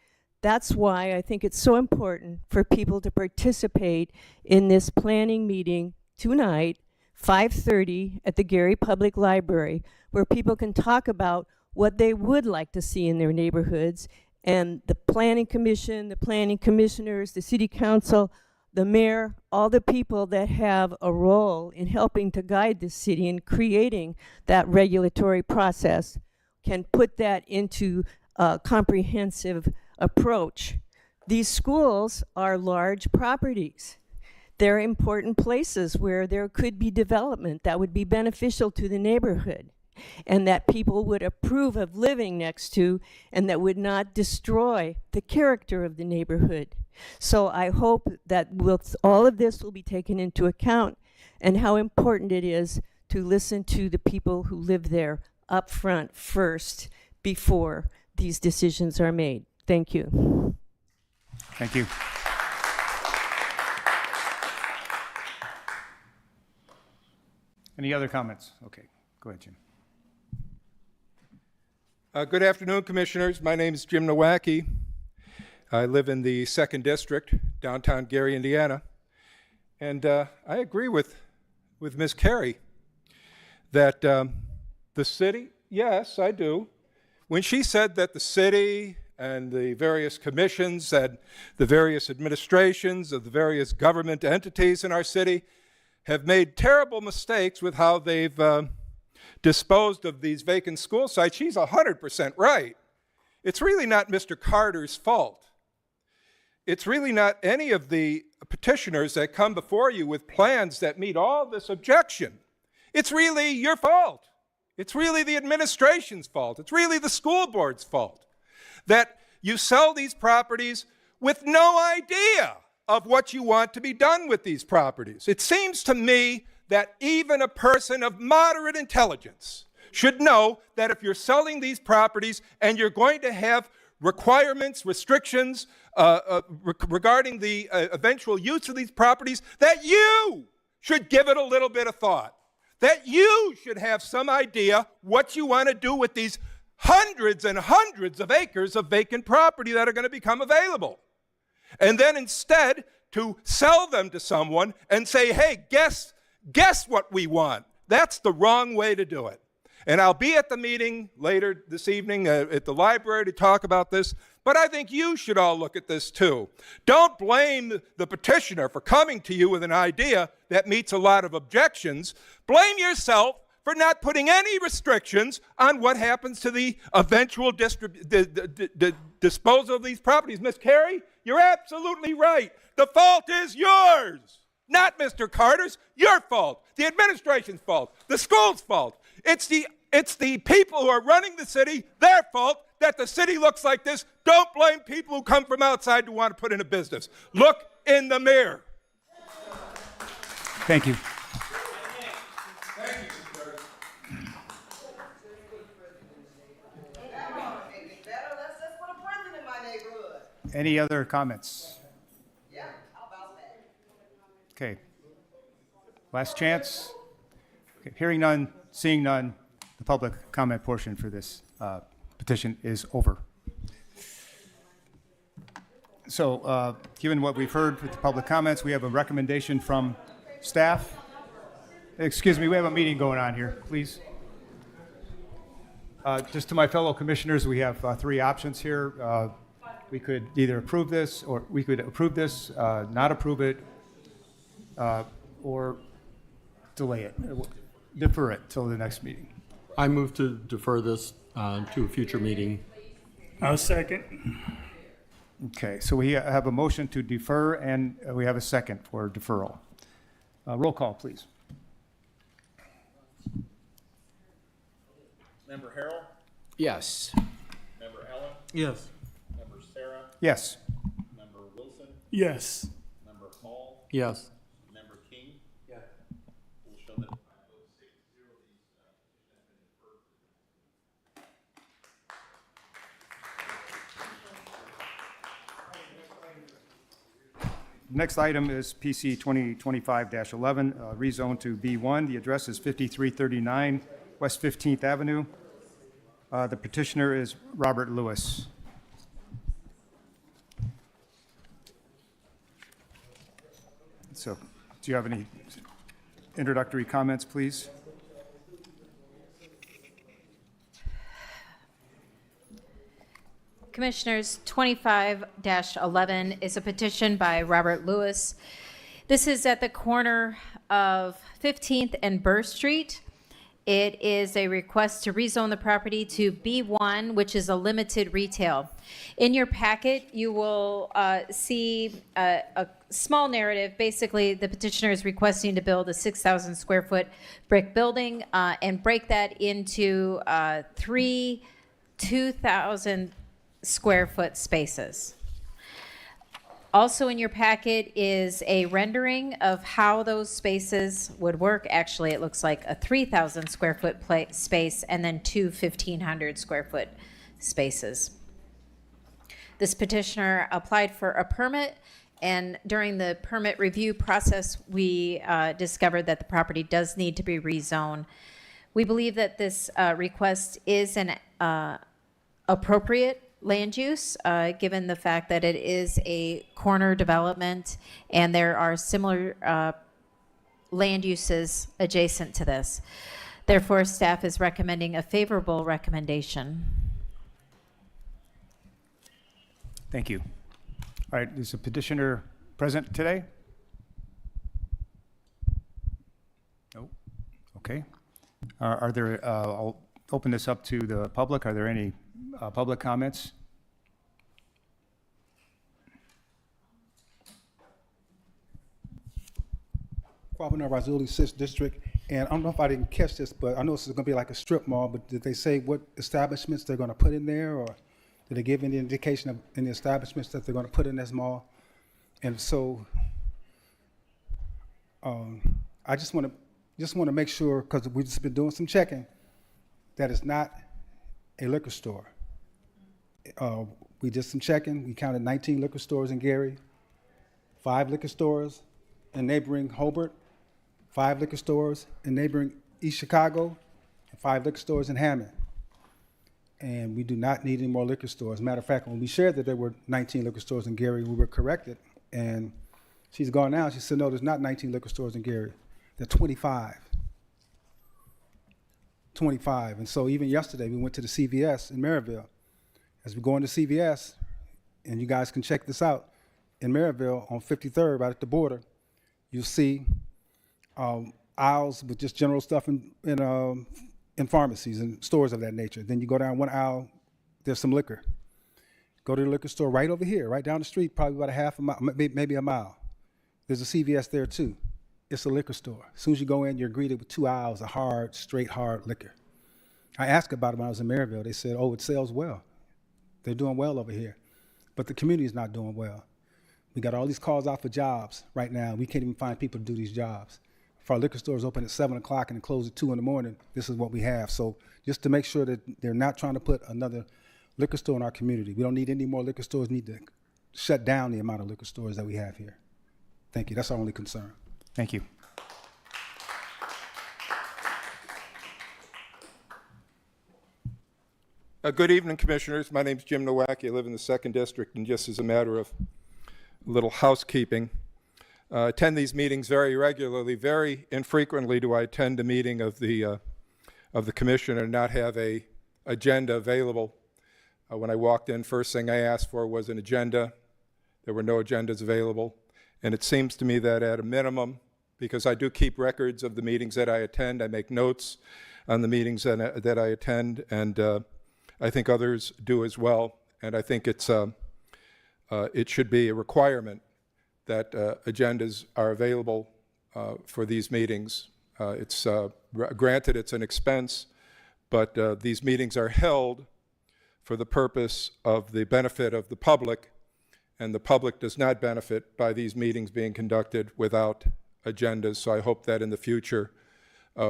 That's why I think it's so important for people to participate in this planning meeting tonight, 5:30 at the Gary Public Library, where people can talk about what they would like to see in their neighborhoods, and the planning commission, the planning commissioners, the city council, the mayor, all the people that have a role in helping to guide the city in creating that regulatory process can put that into a comprehensive approach. These schools are large properties. They're important places where there could be development that would be beneficial to the neighborhood and that people would approve of living next to and that would not destroy the character of the neighborhood. So I hope that all of this will be taken into account and how important it is to listen to the people who live there up front first before these decisions are made. Thank you. Thank you. Any other comments? Okay, go ahead, Jim. Good afternoon, Commissioners. My name is Jim Nowacki. I live in the 2nd District, downtown Gary, Indiana. And I agree with Ms. Carey that the city, yes, I do. When she said that the city and the various commissions and the various administrations of the various government entities in our city have made terrible mistakes with how they've disposed of these vacant school sites, she's 100% right. It's really not Mr. Carter's fault. It's really not any of the petitioners that come before you with plans that meet all this objection. It's really your fault. It's really the administration's fault. It's really the school board's fault that you sell these properties with no idea of what you want to be done with these properties. It seems to me that even a person of moderate intelligence should know that if you're selling these properties and you're going to have requirements, restrictions regarding the eventual use of these properties, that you should give it a little bit of thought, that you should have some idea what you want to do with these hundreds and hundreds of acres of vacant property that are going to become available. And then instead to sell them to someone and say, hey, guess what we want. That's the wrong way to do it. And I'll be at the meeting later this evening at the library to talk about this, but I think you should all look at this too. Don't blame the petitioner for coming to you with an idea that meets a lot of objections. Blame yourself for not putting any restrictions on what happens to the eventual disposal of these properties. Ms. Carey, you're absolutely right. The fault is yours, not Mr. Carter's. Your fault, the administration's fault, the school's fault. It's the people who are running the city, their fault that the city looks like this. Don't blame people who come from outside who want to put in a business. Look in the mirror. Thank you. Any other comments? Okay. Last chance. Okay. Hearing none, seeing none. the public comment portion for this petition is over. So, given what we've heard with the public comments, we have a recommendation from staff. Excuse me, we have a meeting going on here, please. Just to my fellow commissioners, we have three options here. We could either approve this, or we could approve this, not approve it, or delay it, defer it till the next meeting. I move to defer this to a future meeting. I'll second. Okay, so we have a motion to defer, and we have a second for deferral. Roll call, please. Member Harrell? Yes. Member Allen? Yes. Member Sarah? Yes. Member Wilson? Yes. Member Hall? Yes. Member King? Yes. We'll show that. Next item is PC 2025-11, rezone to B1. The address is 5339 West 15th Avenue. The petitioner is Robert Lewis. So, do you have any introductory comments, please? Commissioners, 25-11 is a petition by Robert Lewis. This is at the corner of 15th and Burr Street. It is a request to rezone the property to B1, which is a limited retail. In your packet, you will see a small narrative. Basically, the petitioner is requesting to build a 6,000 square foot brick building and break that into three 2,000 square foot spaces. Also in your packet is a rendering of how those spaces would work. Actually, it looks like a 3,000 square foot space and then two 1,500 square foot spaces. This petitioner applied for a permit, and during the permit review process, we discovered that the property does need to be rezoned. We believe that this request is an appropriate land use, given the fact that it is a corner development and there are similar land uses adjacent to this. Therefore, staff is recommending a favorable recommendation. Thank you. All right, is the petitioner present today? No. Okay. Are there, I'll open this up to the public. Are there any public comments? Kwabena Razuli, 6th District, and I don't know if I didn't catch this, but I know this is going to be like a strip mall, but did they say what establishments they're going to put in there, or did they give any indication of any establishments that they're going to put in this mall? And so I just want to make sure, because we've just been doing some checking, that it's not a liquor store. We did some checking. We counted 19 liquor stores in Gary, 5 liquor stores in neighboring Hobart, 5 liquor stores in neighboring East Chicago, and 5 liquor stores in Hammond. And we do not need any more liquor stores. Matter of fact, when we shared that there were 19 liquor stores in Gary, we were corrected. And she's gone now. She said, no, there's not 19 liquor stores in Gary. There are 25. 25. And so even yesterday, we went to the CVS in Maryville. As we go into CVS, and you guys can check this out, in Maryville on 53rd, right at the border, you'll see aisles with just general stuff in pharmacies and stores of that nature. Then you go down one aisle, there's some liquor. Go to the liquor store right over here, right down the street, probably about a half a mile, maybe a mile. There's a CVS there too. It's a liquor store. As soon as you go in, you're greeted with 2 aisles of hard, straight, hard liquor. I asked about it when I was in Maryville. They said, oh, it sells well. They're doing well over here. But the community is not doing well. We got all these calls out for jobs right now. We can't even find people to do these jobs. If our liquor stores open at 7 o'clock and it close at 2 in the morning, this is what we have. So just to make sure that they're not trying to put another liquor store in our community. We don't need any more liquor stores. We need to shut down the amount of liquor stores that we have here. Thank you. That's our only concern. Thank you. Good evening, Commissioners. My name's Jim Nowacki. I live in the 2nd District, and just as a matter of a little housekeeping, attend these meetings very regularly. Very infrequently do I attend a meeting of the Commission and not have a agenda available. When I walked in, first thing I asked for was an agenda. There were no agendas available. And it seems to me that at a minimum, because I do keep records of the meetings that I attend, I make notes on the meetings that I attend, and I think others do as well. And I think it should be a requirement that agendas are available for these meetings. Granted, it's an expense, but these meetings are held for the purpose of the benefit of the public, and the public does not benefit by these meetings being conducted without agendas. So I hope that in the future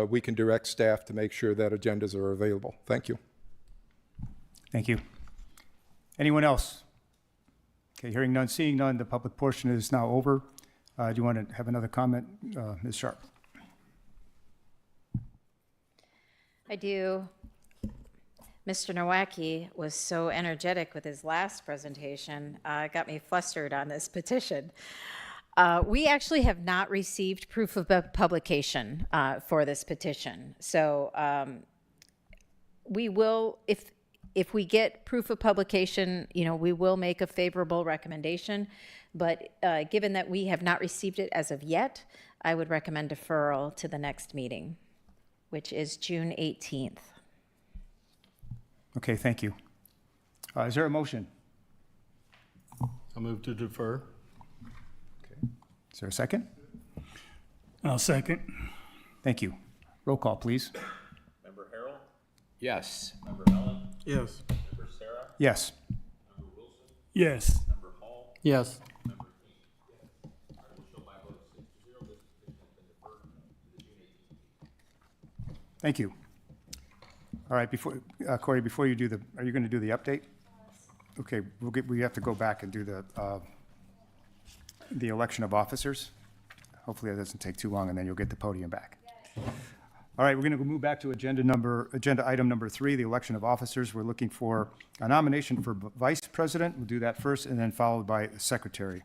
we can direct staff to make sure that agendas are available. Thank you. Thank you. Anyone else? Okay, hearing none, seeing none, the public portion is now over. Do you want to have another comment, Ms. Sharp? I do. Mr. Nowacki was so energetic with his last presentation, it got me flustered on this petition. We actually have not received proof of publication for this petition. So we will, if we get proof of publication, we will make a favorable recommendation. But given that we have not received it as of yet, I would recommend deferral to the next meeting, which is June 18th. Okay, thank you. Is there a motion? I move to defer. Okay. Is there a second? I'll second. Thank you. Roll call, please. Member Harrell? Yes. Member Allen? Yes. Member Sarah? Yes. Member Wilson? Yes. Member Hall? Yes. Member King? Yes. I will show by a vote of 6-0, this petition has been deferred to the June 18th. Thank you. All right, Corey, before you do are you going to do the update? Okay, we have to go back and do the election of officers. Hopefully that doesn't take too long, and then you'll get the podium back. All right, we're going to move back to agenda item number 3, the election of officers. We're looking for a nomination for vice president. We'll do that first, and then followed by the secretary.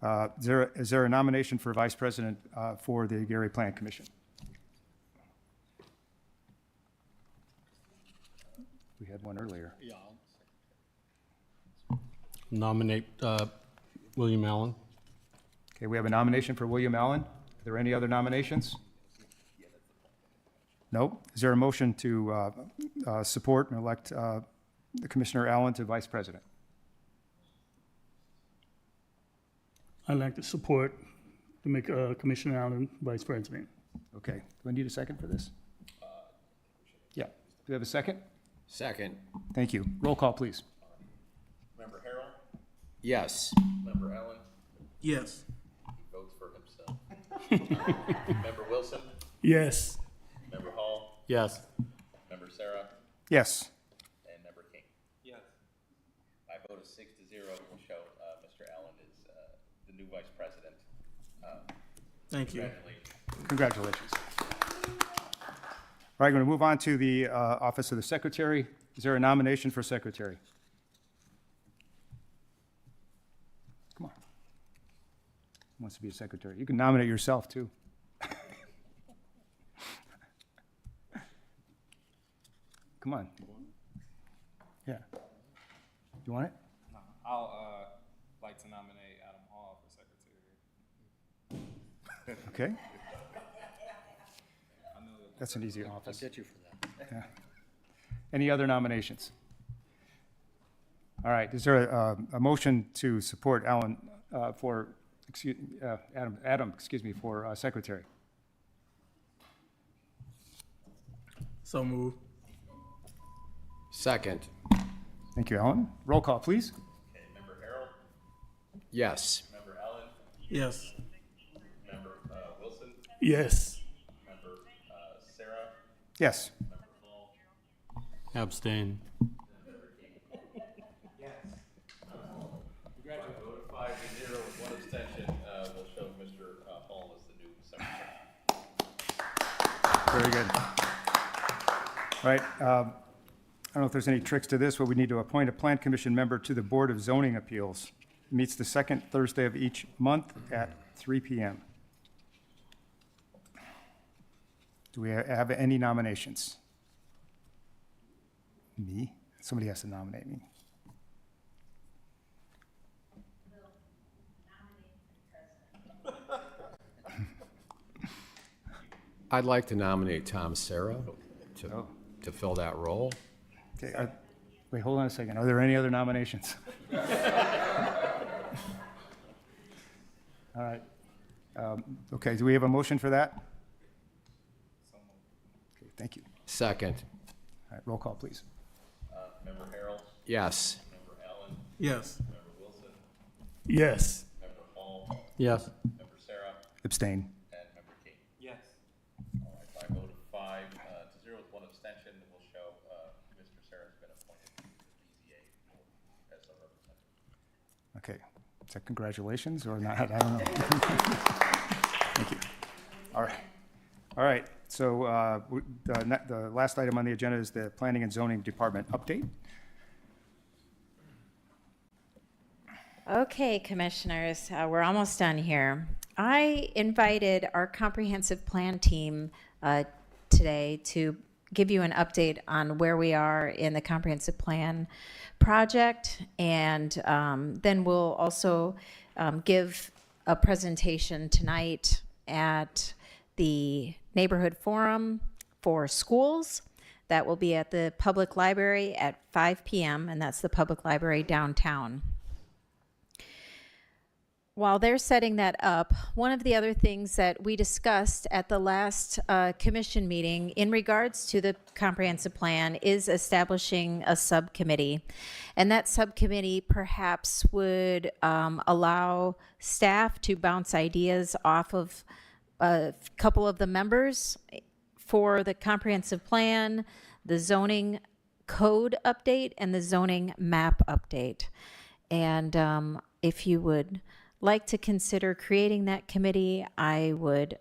Is there a nomination for vice president for the Gary Plan Commission? We had one earlier. Yeah. Nominate William Allen. Okay, we have a nomination for William Allen. Are there any other nominations? No. Is there a motion to support and elect the Commissioner Allen to vice president? I'd like to support to make Commissioner Allen vice president. Okay. Do I need a second for this? Yeah. Do we have a second? Second. Thank you. Roll call, please. Member Harrell? Yes. Member Allen? Yes. He votes for himself. Member Wilson? Yes. Member Hall? Yes. Member Sarah? Yes. And Member King? Yes. By a vote of 6-0, we'll show Mr. Allen is the new vice president. Thank you. Congratulations. All right, I'm going to move on to the office of the secretary. Is there a nomination for secretary? Come on. Who wants to be a secretary? You can nominate yourself, too. Come on. Yeah. You want it? No, I'll like to nominate Adam Hall for secretary. Okay. That's an easy office. I'll get you for that. Yeah. Any other nominations? All right, is there a motion to support Adam, for secretary? So move. Second. Thank you, Alan. Roll call, please. Okay, Member Harrell? Yes. Member Allen? Yes. Member Wilson? Yes. Member Sarah? Yes. Member Hall? Abstain. Yes. By a vote of 5-0 with 1 abstention, we'll show Mr. Hall as the new secretary. Very good. All right. don't know if there's any tricks to this, but we need to appoint a Plan Commission member to the Board of Zoning Appeals. It meets the second Thursday of each month at 3 p.m. Do we have any nominations? Me? Somebody has to nominate me. I'd like to nominate Tom Serra to fill that role. Okay, wait, hold on a second. Are there any other nominations? All right. Okay, do we have a motion for that? Okay, thank you. Second. All right, roll call, please. Member Harold? Yes. Member Allen? Yes. Member Wilson? Yes. Member Hall? Yes. Member Sarah? Abstain. And Member King? Yes. All right, by a vote of 5 to 0 with 1 abstention, we'll show Mr. Sarah has been appointed to the BZA as a representative. Okay, is that congratulations or not? I don't know. Thank you. All right. All right, so the last item on the agenda is the Planning and Zoning Department update. Okay, commissioners, we're almost done here. I invited our comprehensive plan team today to give you an update on where we are in the comprehensive plan project, and then we'll also give a presentation tonight at the neighborhood forum for schools. That will be at the public library at 5 p.m., and that's the public library downtown. While they're setting that up, one of the other things that we discussed at the last commission meeting in regards to the comprehensive plan is establishing a subcommittee. And that subcommittee perhaps would allow staff to bounce ideas off of a couple of the members for the comprehensive plan, the zoning code update, and the zoning map update. And if you would like to consider creating that committee, I would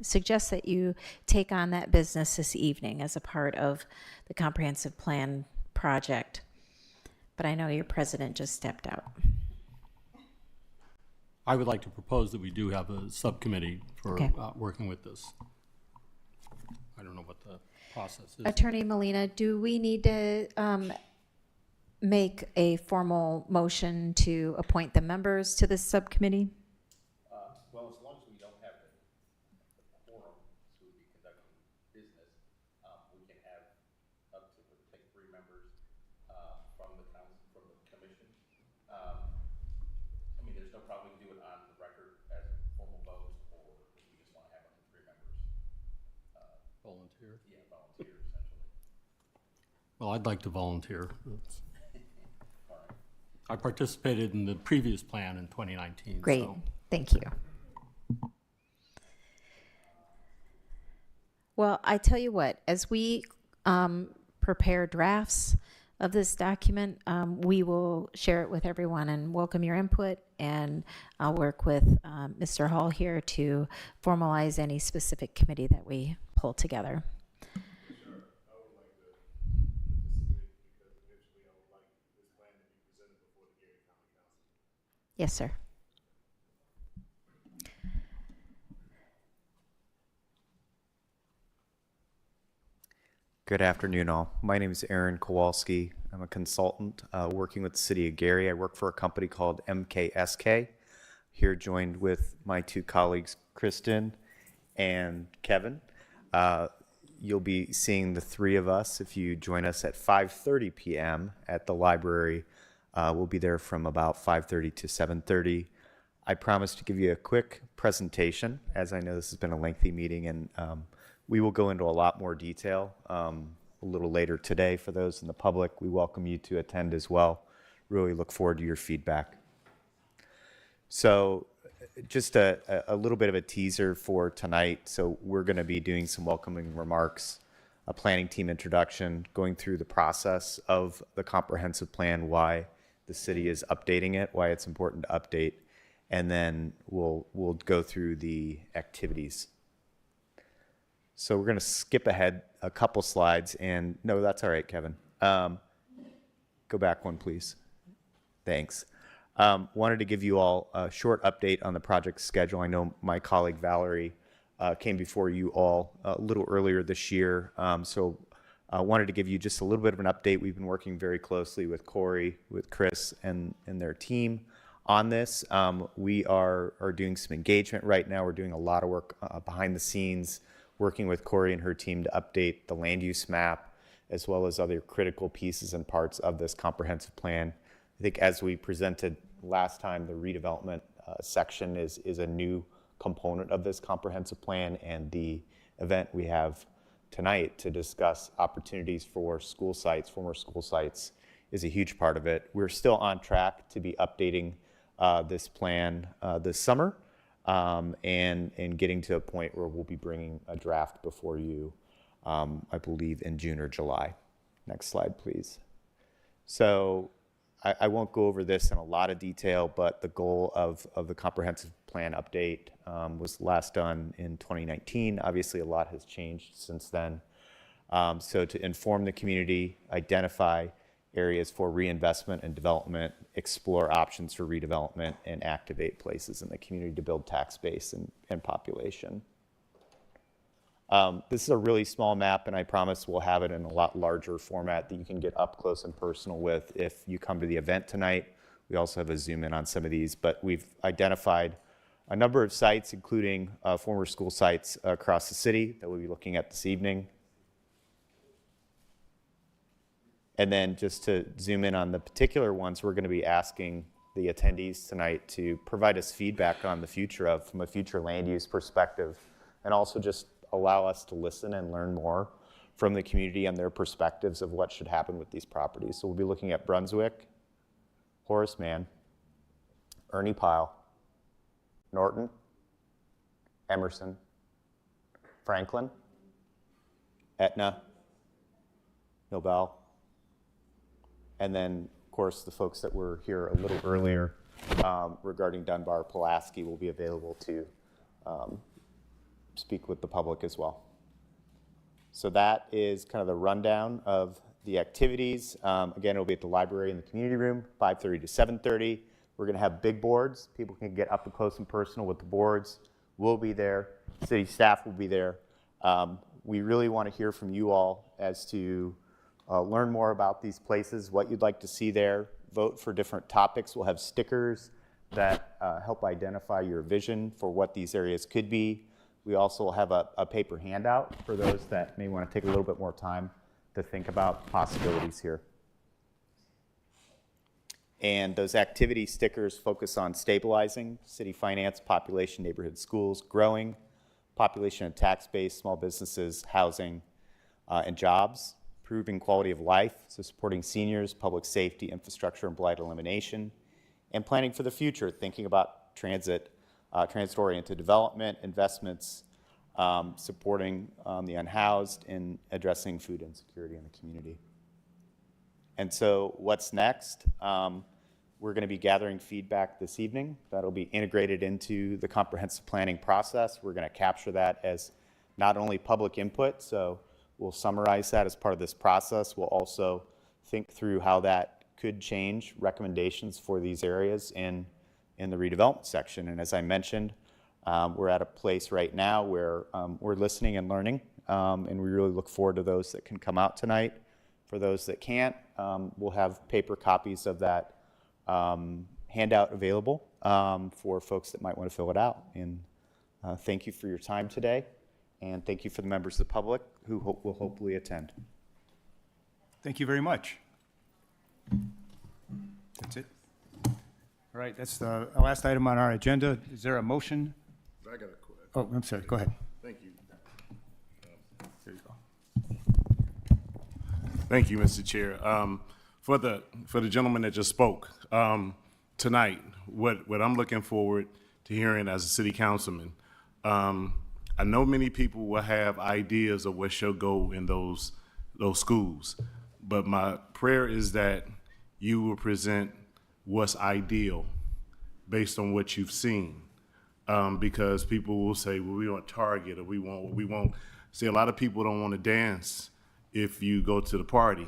suggest that you take on that business this evening as a part of the comprehensive plan project. But I know your president just stepped out. I would like to propose that we do have a subcommittee for Okay. Working with this. I don't know what the process is. Attorney Molina, do we need to make a formal motion to appoint the members to this subcommittee? Well, as long as we don't have the quorum, so we'll be conducting business, we can have up to, take 3 members from the council, from the commission. I mean, there's no problem, we can do it on the record as a formal vote, or if we just want to have up to 3 members. Volunteer? Yeah, volunteer, essentially. Well, I'd like to volunteer. I participated in the previous plan in 2019. Great, so. thank you. Well, I tell you what, as we prepare drafts of this document, we will share it with everyone and welcome your input, and I'll work with Mr. Hall here to formalize any specific committee that we pull together. Yes, sir. Good afternoon, all. My name is Aaron Kowalski. I'm a consultant working with the city of Gary. I work for a company called MKSK. Here joined with my 2 colleagues, Kristen and Kevin. You'll be seeing the 3 of us if you join us at 5:30 p.m. at the library. We'll be there from about 5:30 to 7:30. I promise to give you a quick presentation, as I know this has been a lengthy meeting, and we will go into a lot more detail a little later today. For those in the public, we welcome you to attend as well. Really look forward to your feedback. So just a little bit of a teaser for tonight. So we're going to be doing some welcoming remarks, a planning team introduction, going through the process of the comprehensive plan, why the city is updating it, why it's important to update, and then we'll go through the activities. So we're going to skip ahead a couple slides, and no, that's all right, Kevin. Go back one, please. Thanks. Wanted to give you all a short update on the project schedule. I know my colleague Valerie came before you all a little earlier this year, so I wanted to give you just a little bit of an update. We've been working very closely with Corey, with Chris, and their team on this. We are doing some engagement right now. We're doing a lot of work behind the scenes, working with Corey and her team to update the land use map, as well as other critical pieces and parts of this comprehensive plan. I think as we presented last time, the redevelopment section is a new component of this comprehensive plan, and the event we have tonight to discuss opportunities for school sites, former school sites, is a huge part of it. We're still on track to be updating this plan this summer and getting to a point where we'll be bringing a draft before you, I believe in June or July. Next slide, please. So I won't go over this in a lot of detail, but the goal of the comprehensive plan update was last done in 2019. Obviously, a lot has changed since then. So to inform the community, identify areas for reinvestment and development, explore options for redevelopment, and activate places in the community to build tax base and population. This is a really small map, and I promise we'll have it in a lot larger format that you can get up close and personal with if you come to the event tonight. We also have a zoom in on some of these, but we've identified a number of sites, including former school sites across the city that we'll be looking at this evening. And then just to zoom in on the particular ones, we're going to be asking the attendees tonight to provide us feedback on the future of, from a future land use perspective, and also just allow us to listen and learn more from the community and their perspectives of what should happen with these properties. So we'll be looking at Brunswick, Horace Mann, Ernie Pyle, Norton, Emerson, Franklin, Etna, Nobel, and then, of course, the folks that were here a little earlier regarding Dunbar, Pulaski will be available to speak with the public as well. So that is kind of the rundown of the activities. Again, it'll be at the library in the community room, 5:30 to 7:30. We're going to have big boards. People can get up close and personal with the boards. We'll be there. City staff will be there. We really want to hear from you all as to learn more about these places, what you'd like to see there. Vote for different topics. We'll have stickers that help identify your vision for what these areas could be. We also will have a paper handout for those that may want to take a little bit more time to think about possibilities here. And those activity stickers focus on stabilizing city finance, population, neighborhood schools, growing, population and tax base, small businesses, housing, and jobs, improving quality of life, so supporting seniors, public safety, infrastructure, and blight elimination, and planning for the future, thinking about transit-oriented development, investments, supporting the unhoused, and addressing food insecurity in the community. And so what's next? We're going to be gathering feedback this evening. That'll be integrated into the comprehensive planning process. We're going to capture that as not only public input, so we'll summarize that as part of this process. We'll also think through how that could change recommendations for these areas in the redevelopment section. And as I mentioned, we're at a place right now where we're listening and learning, and we really look forward to those that can come out tonight. For those that can't, we'll have paper copies of that handout available for folks that might want to fill it out. And thank you for your time today, and thank you for the members of the public who will hopefully attend. Thank you very much. That's it. All right, that's the last item on our agenda. Is there a motion? I got a question. Oh, I'm sorry. Go ahead. Thank you. There you go. Thank you, Mr. Chair. For the gentleman that just spoke tonight, what I'm looking forward to hearing as a city councilman, I know many people will have ideas of what should go in those schools, but my prayer is that you will present what's ideal based on what you've seen, because people will say, well, we want Target, or we want what we want. See, a lot of people don't want to dance if you go to the party.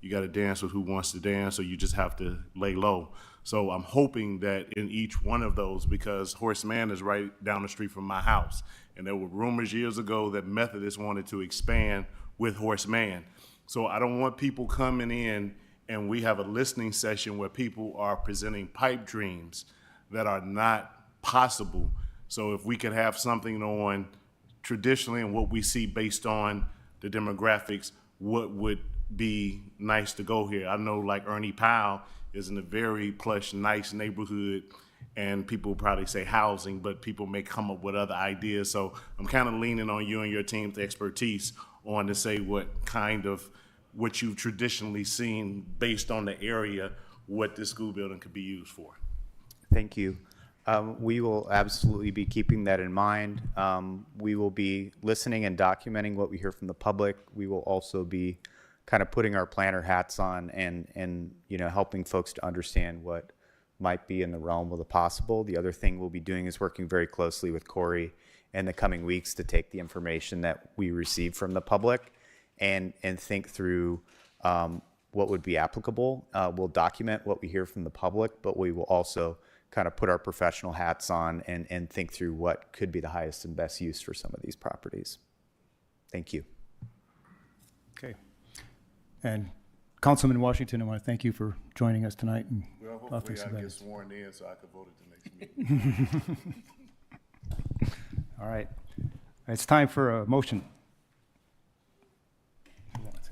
you got to dance with who wants to dance, or you just have to lay low. So I'm hoping that in each one of those, because Horace Mann is right down the street from my house, and there were rumors years ago that Methodists wanted to expand with Horace Mann. So I don't want people coming in and we have a listening session where people are presenting pipe dreams that are not possible. So if we could have something on traditionally and what we see based on the demographics, what would be nice to go here. I know like Ernie Powell is in a very plush, nice neighborhood, and people probably say housing, but people may come up with other ideas. So I'm kind of leaning on you and your team's expertise on to say what you've traditionally seen based on the area, what this school building could be used for. Thank you. We will absolutely be keeping that in mind. We will be listening and documenting what we hear from the public. We will also be kind of putting our planner hats on and helping folks to understand what might be in the realm of the possible. The other thing we'll be doing is working very closely with Corey in the coming weeks to take the information that we receive from the public and think through what would be applicable. We'll document what we hear from the public, but we will also kind of put our professional hats on and think through what could be the highest and best use for some of these properties. Thank you. Okay. And Councilman Washington, I want to thank you for joining us tonight. And well, hopefully I get sworn in so I can vote at the next meeting. All right. It's time for a motion.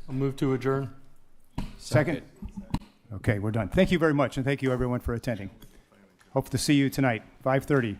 I'll move to adjourn. Second? Okay, we're done. Thank you very much, and thank you everyone for attending. Hope to see you tonight, 5:30.